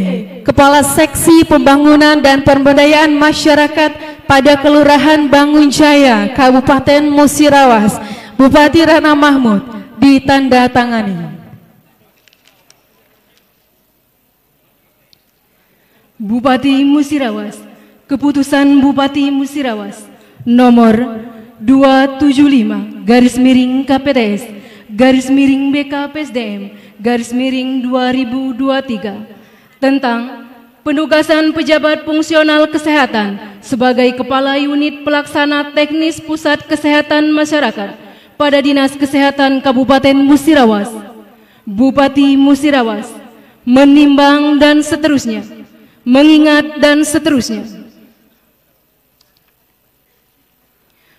Kepala Seksi Pembangunan dan Pemberdayaan Masyarakat pada Kelurahan Bangunjaya, Kabupaten Musirawas. Bupati Rana Mahmud ditandatangani. Bupati Musirawas. Keputusan Bupati Musirawas nomor 275/KPTS BKPSDM /2023 tentang penugasan pejabat fungsional kesehatan sebagai Kepala Unit Pelaksana Teknis Pusat Kesehatan Masyarakat pada Dinas Kesehatan Kabupaten Musirawas. Bupati Musirawas menimbang dan seterusnya, mengingat dan seterusnya,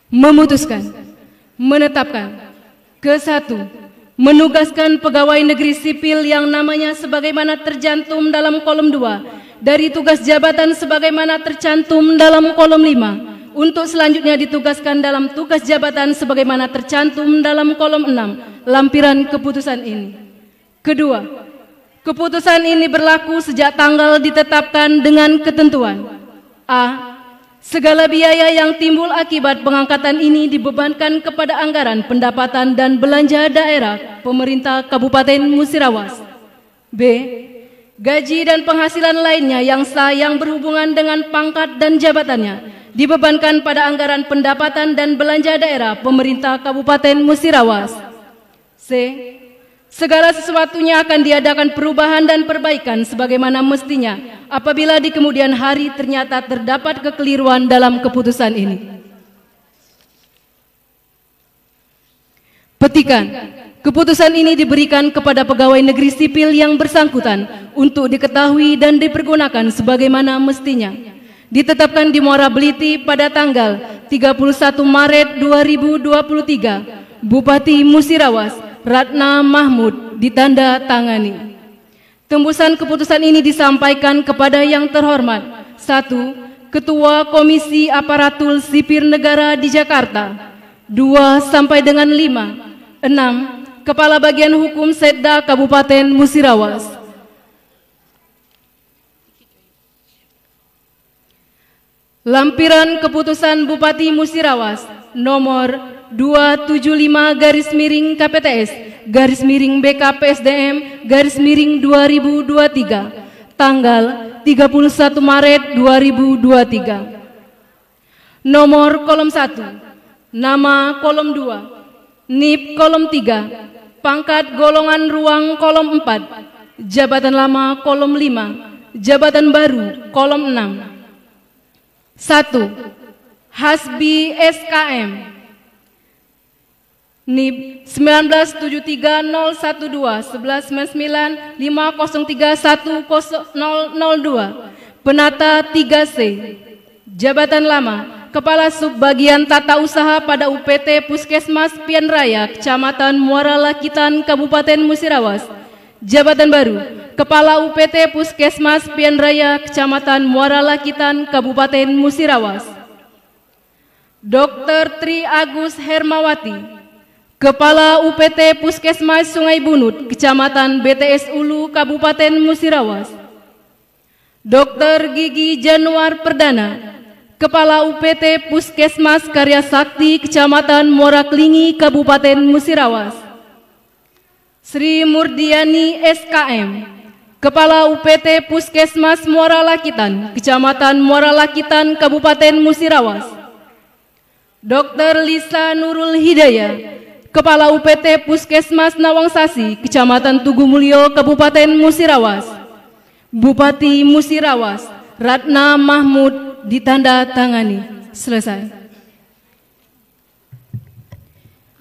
memutuskan, menetapkan, ke-1, menugaskan pegawai negeri sipil yang namanya sebagaimana tercantum dalam kolom 2 dari tugas jabatan sebagaimana tercantum dalam kolom 5 untuk selanjutnya ditugaskan dalam tugas jabatan sebagaimana tercantum dalam kolom 6 lampiran keputusan ini. Kedua, keputusan ini berlaku sejak tanggal ditetapkan dengan ketentuan: A. Segala biaya yang timbul akibat pengangkatan ini dibebankan kepada anggaran pendapatan dan belanja daerah pemerintah Kabupaten Musirawas. B. Gaji dan penghasilan lainnya yang sah yang berhubungan dengan pangkat dan jabatannya dibebankan pada anggaran pendapatan dan belanja daerah pemerintah Kabupaten Musirawas. C. Segala sesuatunya akan diadakan perubahan dan perbaikan sebagaimana mestinya apabila di kemudian hari ternyata terdapat kekeliruan dalam keputusan ini. Petikan, keputusan ini diberikan kepada pegawai negeri sipil yang bersangkutan untuk diketahui dan dipergunakan sebagaimana mestinya. Ditetapkan di Muara Beliti pada tanggal 31 Maret 2023, Bupati Musirawas Ratna Mahmud ditanda tangani. Tembusan keputusan ini disampaikan kepada yang terhormat: 1. Ketua Komisi Aparatur Sipil Negara di Jakarta, 2 sampai dengan 5. 6. Kepala Bagian Hukum Setda Kabupaten Musirawas. Lampiran keputusan Bupati Musirawas nomor 275/KPTS BKPSDM /2023 tanggal 31 Maret 2023. Nomor kolom 1, nama kolom 2, NIP kolom 3, pangkat golongan ruang kolom 4, jabatan lama kolom 5, jabatan baru kolom 6. 1. Hasbi SKM NIP 193012199503102 Penata 3C. Jabatan lama Kepala Subbagian Tata Usaha pada UPT Puskesmas Pian Raya Kecamatan Muara Lakitan Kabupaten Musirawas. Jabatan baru Kepala UPT Puskesmas Pian Raya Kecamatan Muara Lakitan Kabupaten Musirawas. Dr. Tri Agus Hermawati, Kepala UPT Puskesmas Sungai Bunut, Kecamatan BTS Ulu, Kabupaten Musirawas. Dr. Gigi Januar Perdana, Kepala UPT Puskesmas Karya Sakti, Kecamatan Muara Klingi, Kabupaten Musirawas. Sri Murdiani SKM, Kepala UPT Puskesmas Muara Lakitan, Kecamatan Muara Lakitan, Kabupaten Musirawas. Dr. Lisa Nurul Hidayah, Kepala UPT Puskesmas Nawangsasi, Kecamatan Tugu Mulyo, Kabupaten Musirawas. Bupati Musirawas Ratna Mahmud ditanda tangani. Selesai.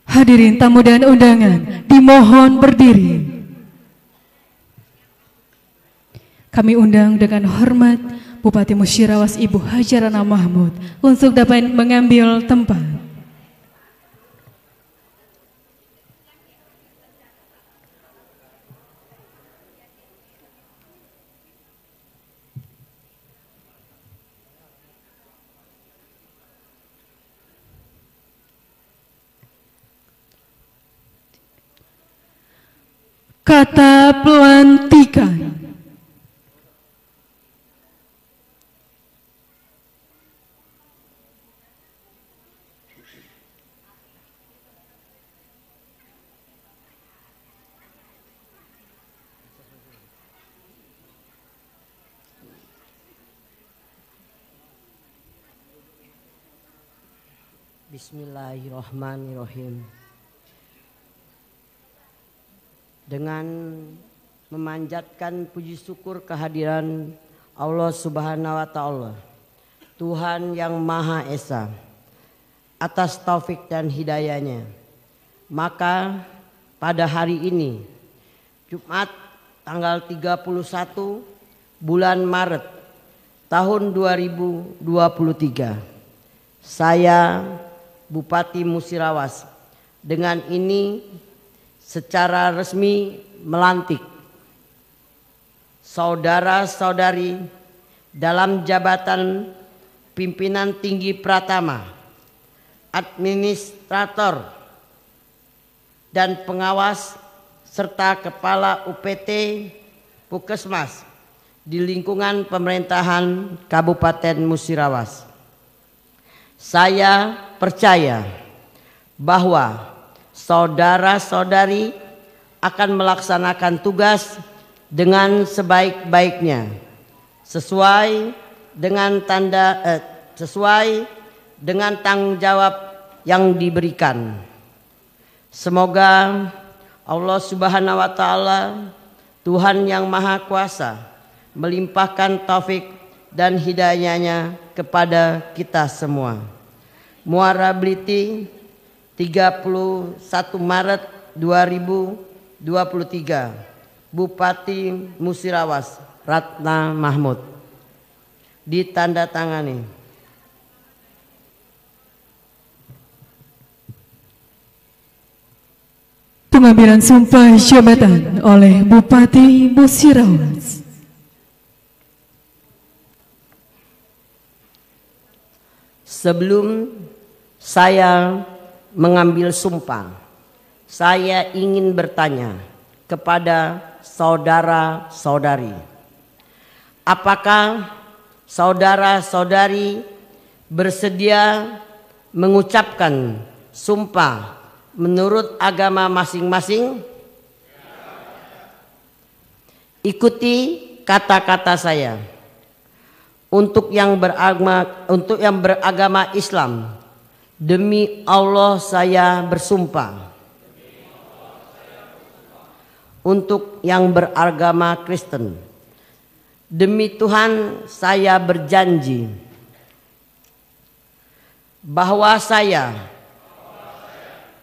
Hadirin tamu dan undangan, dimohon berdiri. Kami undang dengan hormat Bupati Musirawas Ibu Hajarana Mahmud untuk dapat mengambil tempat. Kata pelantikan. Bismillahirrahmanirrahim. Dengan memanjatkan puji syukur kehadiran Allah Subhanahu wa Ta'ala, Tuhan yang Maha Esa, atas taufik dan hidayahnya, maka pada hari ini, Jumat tanggal 31 bulan Maret tahun 2023, saya Bupati Musirawas dengan ini secara resmi melantik saudara-saudari dalam jabatan pimpinan tinggi Pratama, administrator dan pengawas serta kepala UPT Puskesmas di lingkungan pemerintahan Kabupaten Musirawas. Saya percaya bahwa saudara-saudari akan melaksanakan tugas dengan sebaik-baiknya sesuai dengan tanggung jawab yang diberikan. Semoga Allah Subhanahu wa Ta'ala, Tuhan yang Maha Kuasa, melimpahkan taufik dan hidayahnya kepada kita semua. Muara Bliti, 31 Maret 2023, Bupati Musirawas Ratna Mahmud. Ditandatangani. Pengambilan sumpah jabatan oleh Bupati Musirawas. Sebelum saya mengambil sumpah, saya ingin bertanya kepada saudara-saudari, apakah saudara-saudari bersedia mengucapkan sumpah menurut agama masing-masing? Ikuti kata-kata saya. Untuk yang beragama Islam, demi Allah saya bersumpah. Untuk yang beragama Kristen, demi Tuhan saya berjanji bahwa saya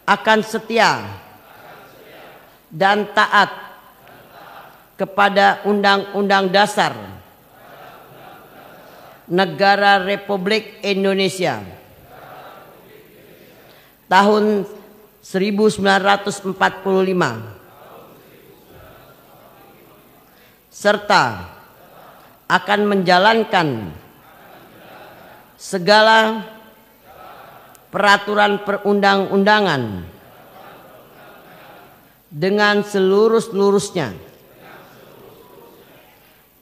akan setia dan taat kepada Undang-Undang Dasar Negara Republik Indonesia tahun 1945 serta akan menjalankan segala peraturan perundang-undangan dengan seluruh-seluruhnya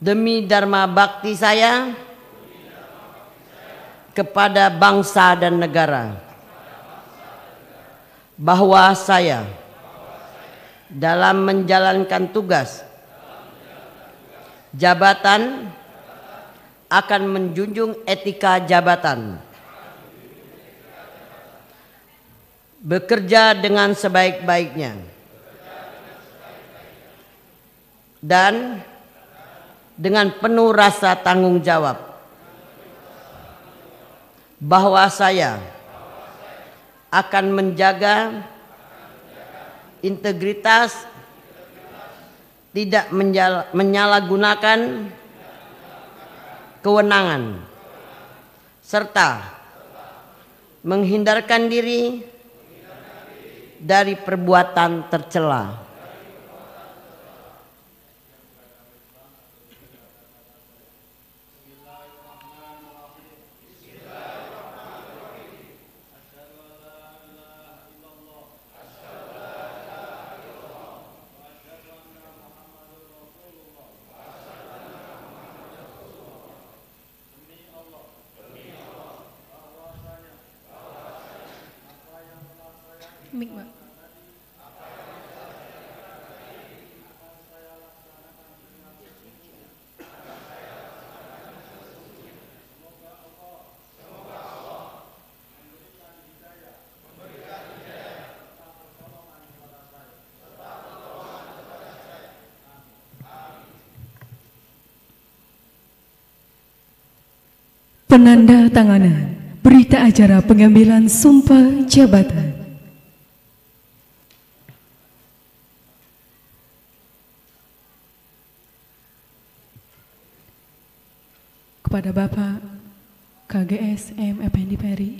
demi dharma bakti saya kepada bangsa dan negara, bahwa saya dalam menjalankan tugas jabatan akan menjunjung etika jabatan, bekerja dengan sebaik-baiknya, dan dengan penuh rasa tanggung jawab, bahwa saya akan menjaga integritas, tidak menyalahgunakan kewenangan, serta menghindarkan diri dari perbuatan tercela. Penanda tanganan berita acara pengambilan sumpah jabatan. Kepada Bapak KGS M. Effendi Peri,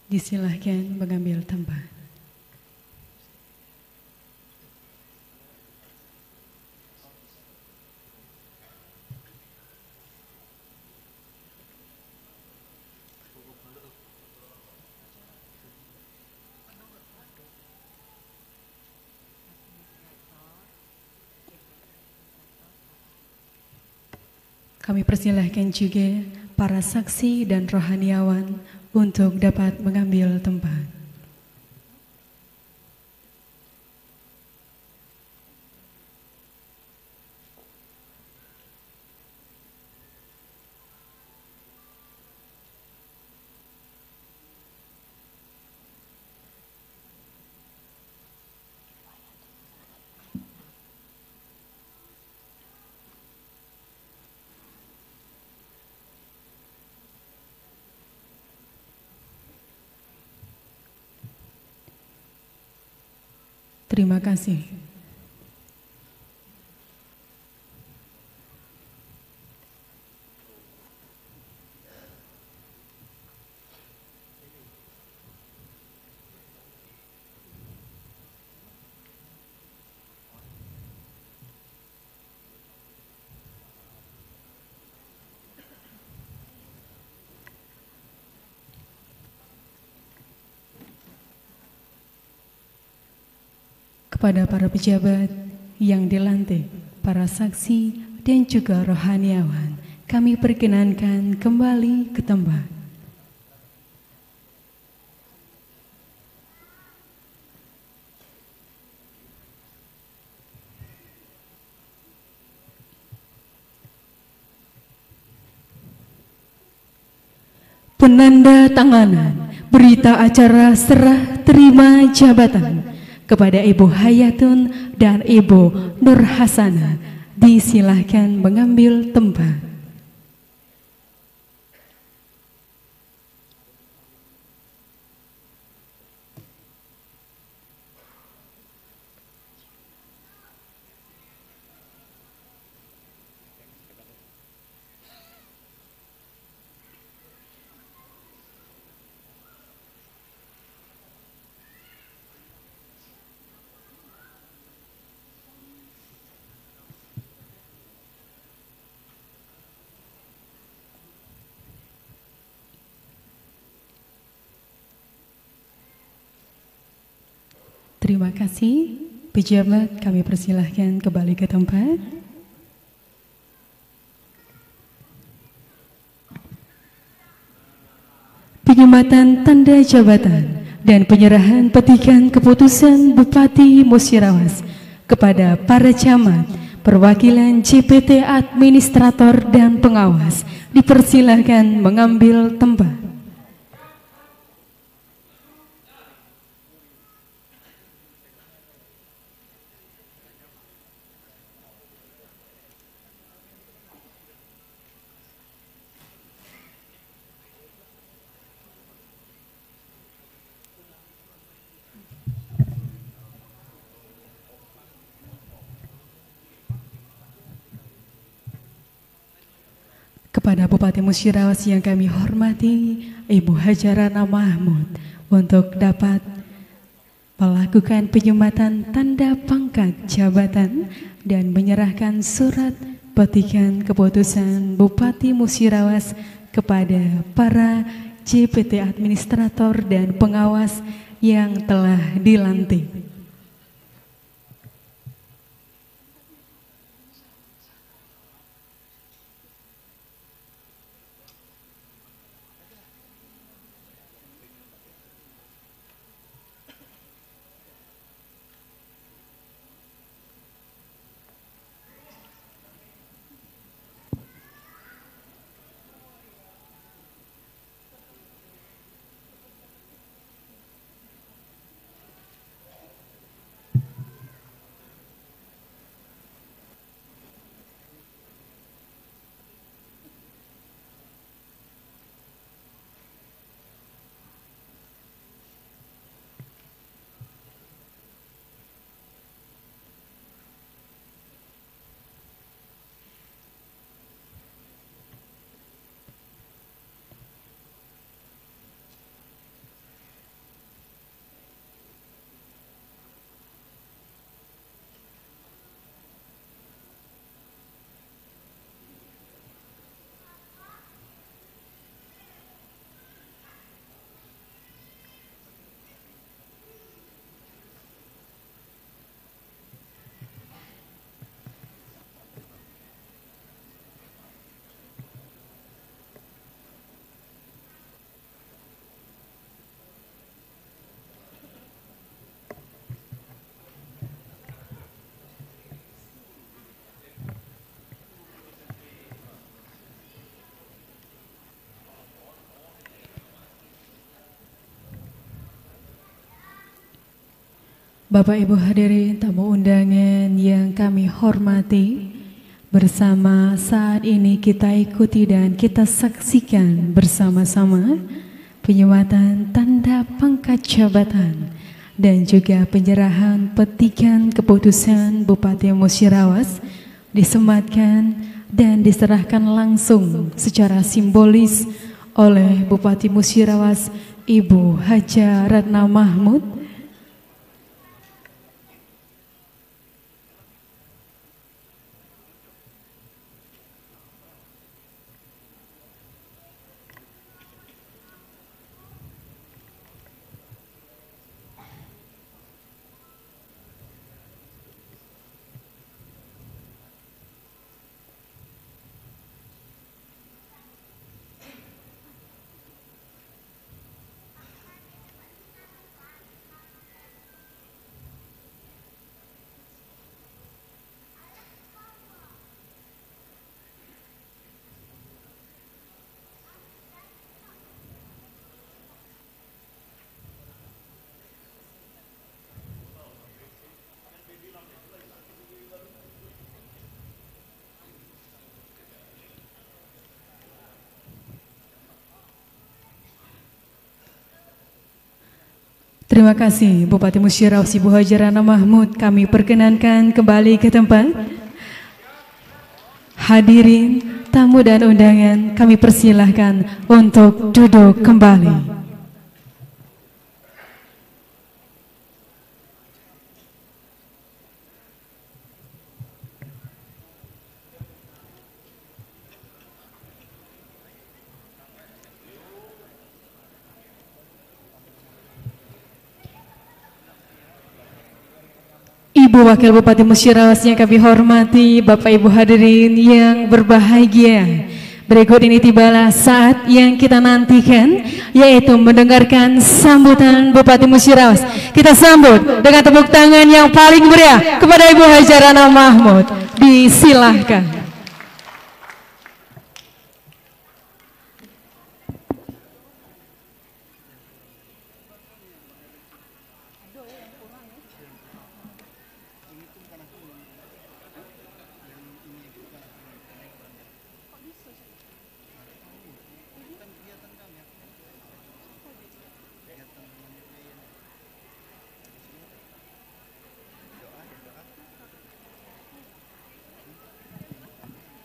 disilahkan mengambil tempat. Kami persilahkan juga para saksi dan rohaniawan untuk dapat mengambil tempat. Terima kasih. Kepada para pejabat yang dilantik, para saksi dan juga rohaniawan, kami perkenankan kembali ke tempat. Penanda tanganan berita acara serah terima jabatan kepada Ibu Hayatun dan Ibu Nur Hasanah, disilahkan mengambil tempat. Terima kasih, pejabat kami persilahkan kembali ke tempat. Penyematan tanda jabatan dan penyerahan petikan keputusan Bupati Musirawas kepada para camat, perwakilan JPT administrator dan pengawas, dipersilahkan mengambil tempat. Kepada Bupati Musirawas yang kami hormati, Ibu Hajarana Mahmud, untuk dapat melakukan penyematan tanda pangkat jabatan dan menyerahkan surat petikan keputusan Bupati Musirawas kepada para JPT administrator dan pengawas yang telah dilantik. Bapak Ibu hadirin tamu undangan yang kami hormati, bersama saat ini kita ikuti dan kita saksikan bersama-sama penyematan tanda pangkat jabatan dan juga penyerahan petikan keputusan Bupati Musirawas disematkan dan diserahkan langsung secara simbolis oleh Bupati Musirawas Ibu Haja Ratna Mahmud. Terima kasih Bupati Musirawas Ibu Haja Ratna Mahmud. Kami perkenankan kembali ke tempat. Hadirin, tamu dan undangan, kami persilahkan untuk duduk kembali. Ibu Wakil Bupati Musirawas yang kami hormati, Bapak Ibu hadirin yang berbahagia, berikut ini tibalah saat yang kita nantikan, yaitu mendengarkan sambutan Bupati Musirawas. Kita sambut dengan tepuk tangan yang paling meriah kepada Ibu Haja Ratna Mahmud. Disilahkan.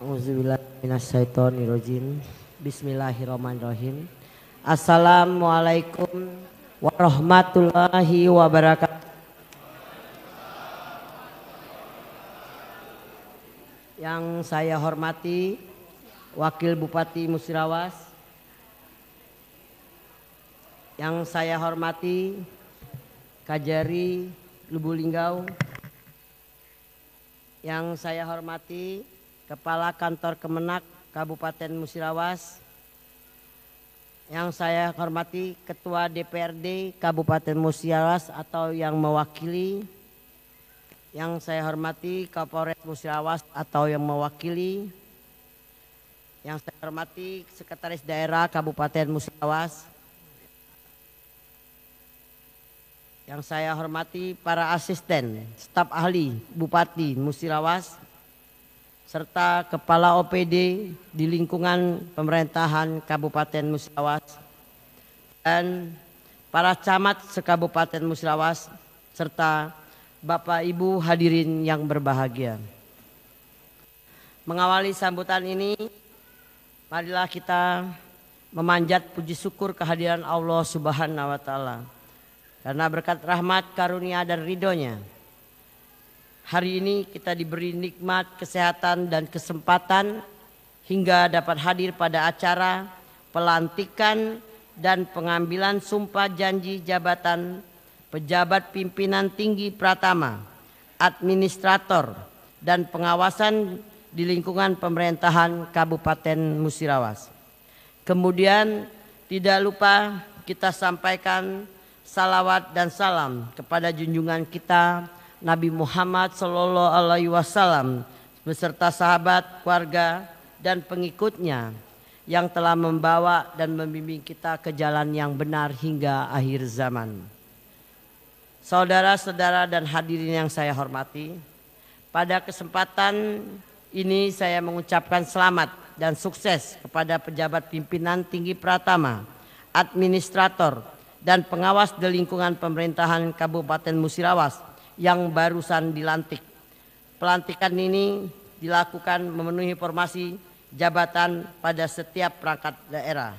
Auzubillahiminasyaitonirrajim. Bismillahirrahmanirrahim. Assalamualaikum warahmatullahi wabarakatuh. Yang saya hormati Wakil Bupati Musirawas, yang saya hormati Kajari Lubulinggau, yang saya hormati Kepala Kantor Kemenak Kabupaten Musirawas, yang saya hormati Ketua DPRD Kabupaten Musirawas atau yang mewakili, yang saya hormati Kapolres Musirawas atau yang mewakili, yang saya hormati Sekretaris Daerah Kabupaten Musirawas, yang saya hormati para asisten, staf ahli Bupati Musirawas, serta Kepala OPD di lingkungan pemerintahan Kabupaten Musirawas, dan para camat se-Kabupaten Musirawas, serta Bapak Ibu hadirin yang berbahagia. Mengawali sambutan ini, marilah kita memanjat puji syukur kehadiran Allah Subhanahu wa Ta'ala. Karena berkat rahmat, karunia dan ridhonya, hari ini kita diberi nikmat kesehatan dan kesempatan hingga dapat hadir pada acara pelantikan dan pengambilan sumpah janji jabatan pejabat pimpinan tinggi pratama, administrator, dan pengawasan di lingkungan pemerintahan Kabupaten Musirawas. Kemudian tidak lupa kita sampaikan salawat dan salam kepada junjungan kita Nabi Muhammad Sallallahu Alaihi Wasallam beserta sahabat, keluarga, dan pengikutnya yang telah membawa dan membimbing kita ke jalan yang benar hingga akhir zaman. saudara-saudara dan hadirin yang saya hormati, pada kesempatan ini saya mengucapkan selamat dan sukses kepada pejabat pimpinan tinggi Pratama, administrator, dan pengawas di lingkungan pemerintahan Kabupaten Musirawas yang barusan dilantik. Pelantikan ini dilakukan memenuhi formasi jabatan pada setiap perangkat daerah.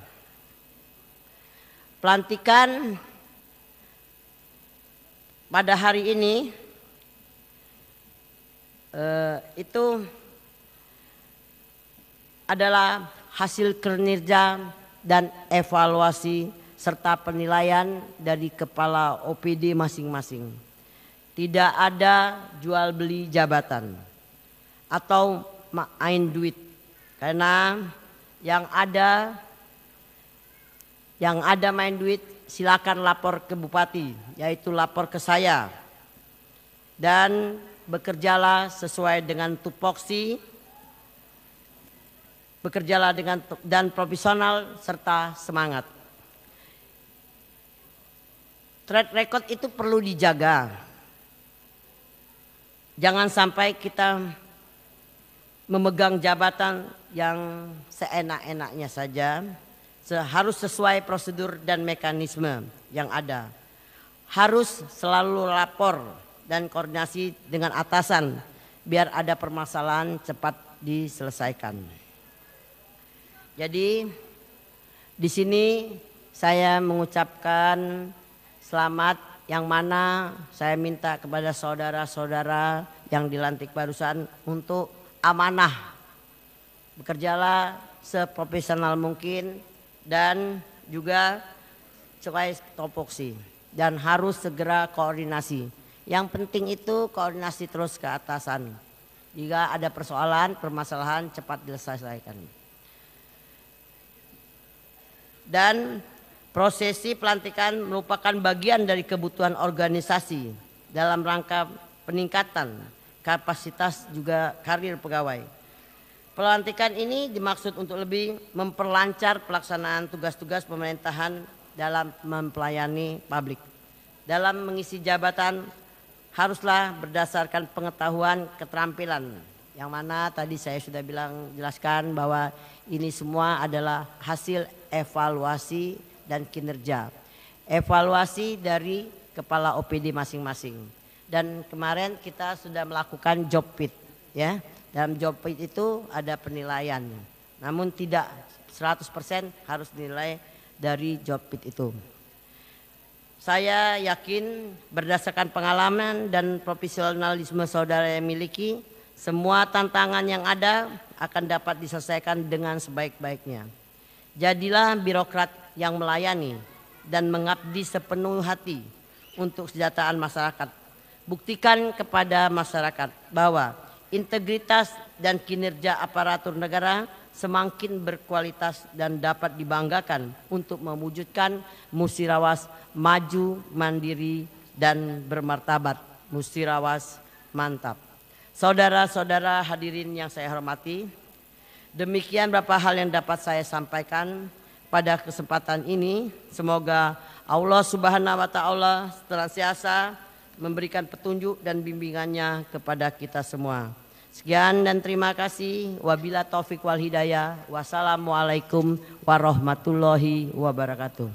Pelantikan pada hari ini itu adalah hasil kinerja dan evaluasi serta penilaian dari kepala OPD masing-masing. Tidak ada jual beli jabatan atau main duit, karena yang ada main duit silakan lapor ke bupati, yaitu lapor ke saya, dan bekerjalah sesuai dengan tupoksi, bekerjalah dengan dan profesional serta semangat. Track record itu perlu dijaga. Jangan sampai kita memegang jabatan yang seenak-enaknya saja. Harus sesuai prosedur dan mekanisme yang ada. Harus selalu lapor dan koordinasi dengan atasan biar ada permasalahan cepat diselesaikan. Jadi di sini saya mengucapkan selamat, yang mana saya minta kepada saudara-saudara yang dilantik barusan untuk amanah. Bekerjalah seprofesional mungkin dan juga sesuai tupoksi, dan harus segera koordinasi. Yang penting itu koordinasi terus ke atasan. Jika ada persoalan, permasalahan cepat diselesaikan. Dan prosesi pelantikan merupakan bagian dari kebutuhan organisasi dalam rangka peningkatan kapasitas juga karir pegawai. Pelantikan ini dimaksud untuk lebih memperlancar pelaksanaan tugas-tugas pemerintahan dalam melayani publik. Dalam mengisi jabatan haruslah berdasarkan pengetahuan, keterampilan, yang mana tadi saya sudah jelaskan bahwa ini semua adalah hasil evaluasi dan kinerja. Evaluasi dari kepala OPD masing-masing. Dan kemarin kita sudah melakukan job fit, ya. Dalam job fit itu ada penilaian. Namun tidak 100% harus dinilai dari job fit itu. Saya yakin berdasarkan pengalaman dan profesionalisme saudara yang miliki, semua tantangan yang ada akan dapat diselesaikan dengan sebaik-baiknya. Jadilah birokrat yang melayani dan mengabdi sepenuh hati untuk kesejahteraan masyarakat. Buktikan kepada masyarakat bahwa integritas dan kinerja aparatur negara semakin berkualitas dan dapat dibanggakan untuk mewujudkan Musirawas maju, mandiri, dan bermartabat. Musirawas mantap. Saudara-saudara hadirin yang saya hormati, demikian beberapa hal yang dapat saya sampaikan pada kesempatan ini. Semoga Allah Subhanahu wa Ta'ala senantiasa memberikan petunjuk dan bimbingannya kepada kita semua. Sekian dan terima kasih. Wabila taufik wal hidayah. Wassalamualaikum warahmatullahi wabarakatuh.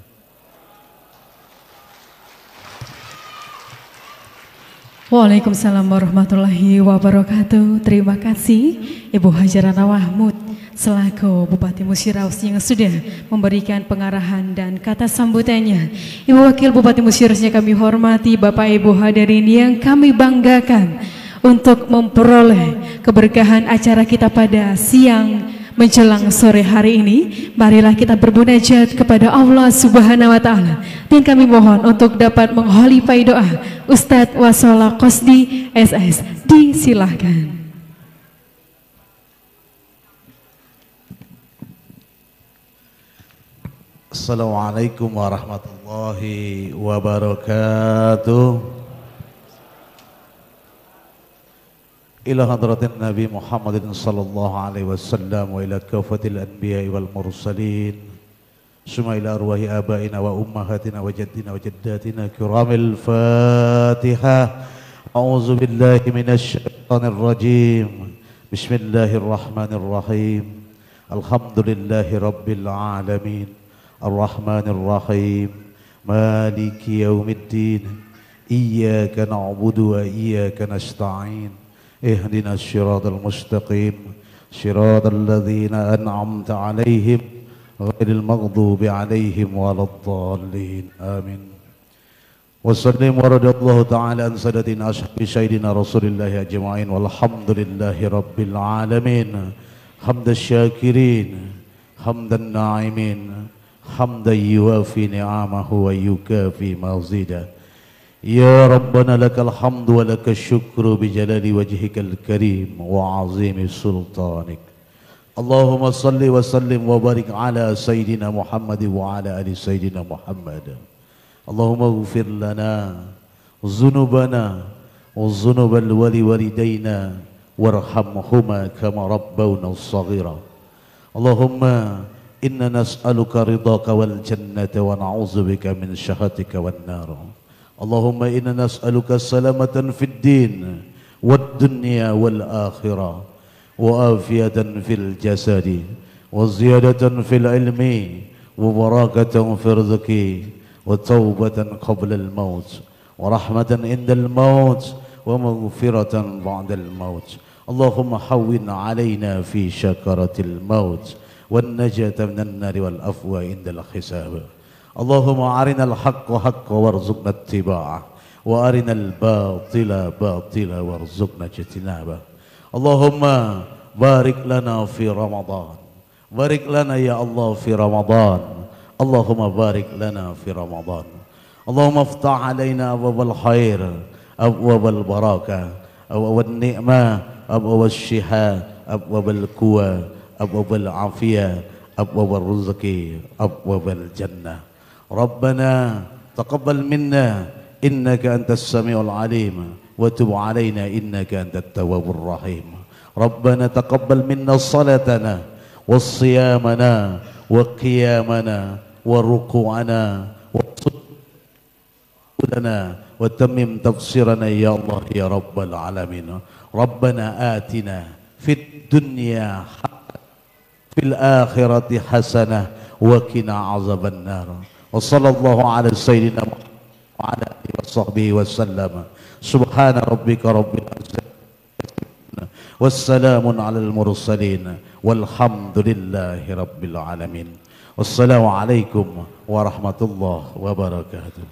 Waalaikumsalam warahmatullahi wabarakatuh. Terima kasih Ibu Hajarana Mahmud selaku Bupati Musirawas yang sudah memberikan pengarahan dan kata sambutannya. Ibu Wakil Bupati Musirawas yang kami hormati, Bapak Ibu hadirin yang kami banggakan, untuk memperoleh keberkahan acara kita pada siang menjelang sore hari ini, marilah kita bermunajat kepada Allah Subhanahu wa Ta'ala. Dan kami mohon untuk dapat mengholifai doa Ustadz Wasola Qosdi SS. Disilahkan. Assalamualaikum warahmatullahi wabarakatuh. Ila hadratin Nabi Muhammadin sallallahu alaihi wasallam wa ila kafatil anbiya wal mursalin ثم إلى أرواح آبائنا وأمهاتنا وجدنا وجداتنا كرام الفاتحة. أعوذ بالله من الشيطان الرجيم. بسم الله الرحمن الرحيم. الحمد لله رب العالمين الرحمن الرحيم مالك يوم الدين إياك نعبد وإياك نستعين اهدنا الصراط المستقيم صراط الذين أنعمت عليهم غير المغضوب عليهم ولا الضالين آمين. وسلم ورضي الله تعالى عن سادتنا أصحاب سيدنا رسول الله أجمعين والحمد لله رب العالمين حمد الشاكرين حمد الناعمين حمدا يوافي نعمه ويكافي مزيدا. يا ربنا لك الحمد ولك الشكر بجلال وجهك الكريم وعظيم سلطانك. اللهم صل وسلم وبارك على سيدنا محمد وعلى آل سيدنا محمد. اللهم اغفر لنا ذنوبنا وذنوب الوالدينا وارحمهما كما ربونا صغيرا. اللهم إنا نسألك رضاك والجنة ونعوذ بك من سخطك والنار. اللهم إنا نسألك السلامة في الدين والدنيا والآخرة وعافية في الجسد وزيادة في العلم وبركة في الرزق وتوبة قبل الموت ورحمة عند الموت ومغفرة بعد الموت. اللهم حون علينا في شكرة الموت والنجاة من النار والعفو عند الحساب. اللهم أرنا الحق حقا وارزقنا اتباعه وأرنا الباطل باطلا وارزقنا اجتنابه. اللهم بارك لنا في رمضان. بارك لنا يا الله في رمضان. اللهم بارك لنا في رمضان. اللهم افتح علينا أبواب الخير أبواب البركة أبواب النعمة أبواب الشفاء أبواب القوة أبواب العافية أبواب الرزق أبواب الجنة. ربنا تقبل منا إنك أنت السميع العليم وتب علينا إنك أنت التواب الرحيم. ربنا تقبل منا صلاتنا وصيامنا وقيامنا وركوعنا وسجودنا وتمم تفسيرنا يا الله يا رب العالمين. ربنا آتنا في الدنيا حسنة في الآخرة حسنة وقنا عذاب النار. وصلى الله على سيدنا محمد وعلى آله وصحبه وسلم. سبحان ربك رب العزة والسلام على المرسلين والحمد لله رب العالمين. والسلام عليكم ورحمة الله وبركاته.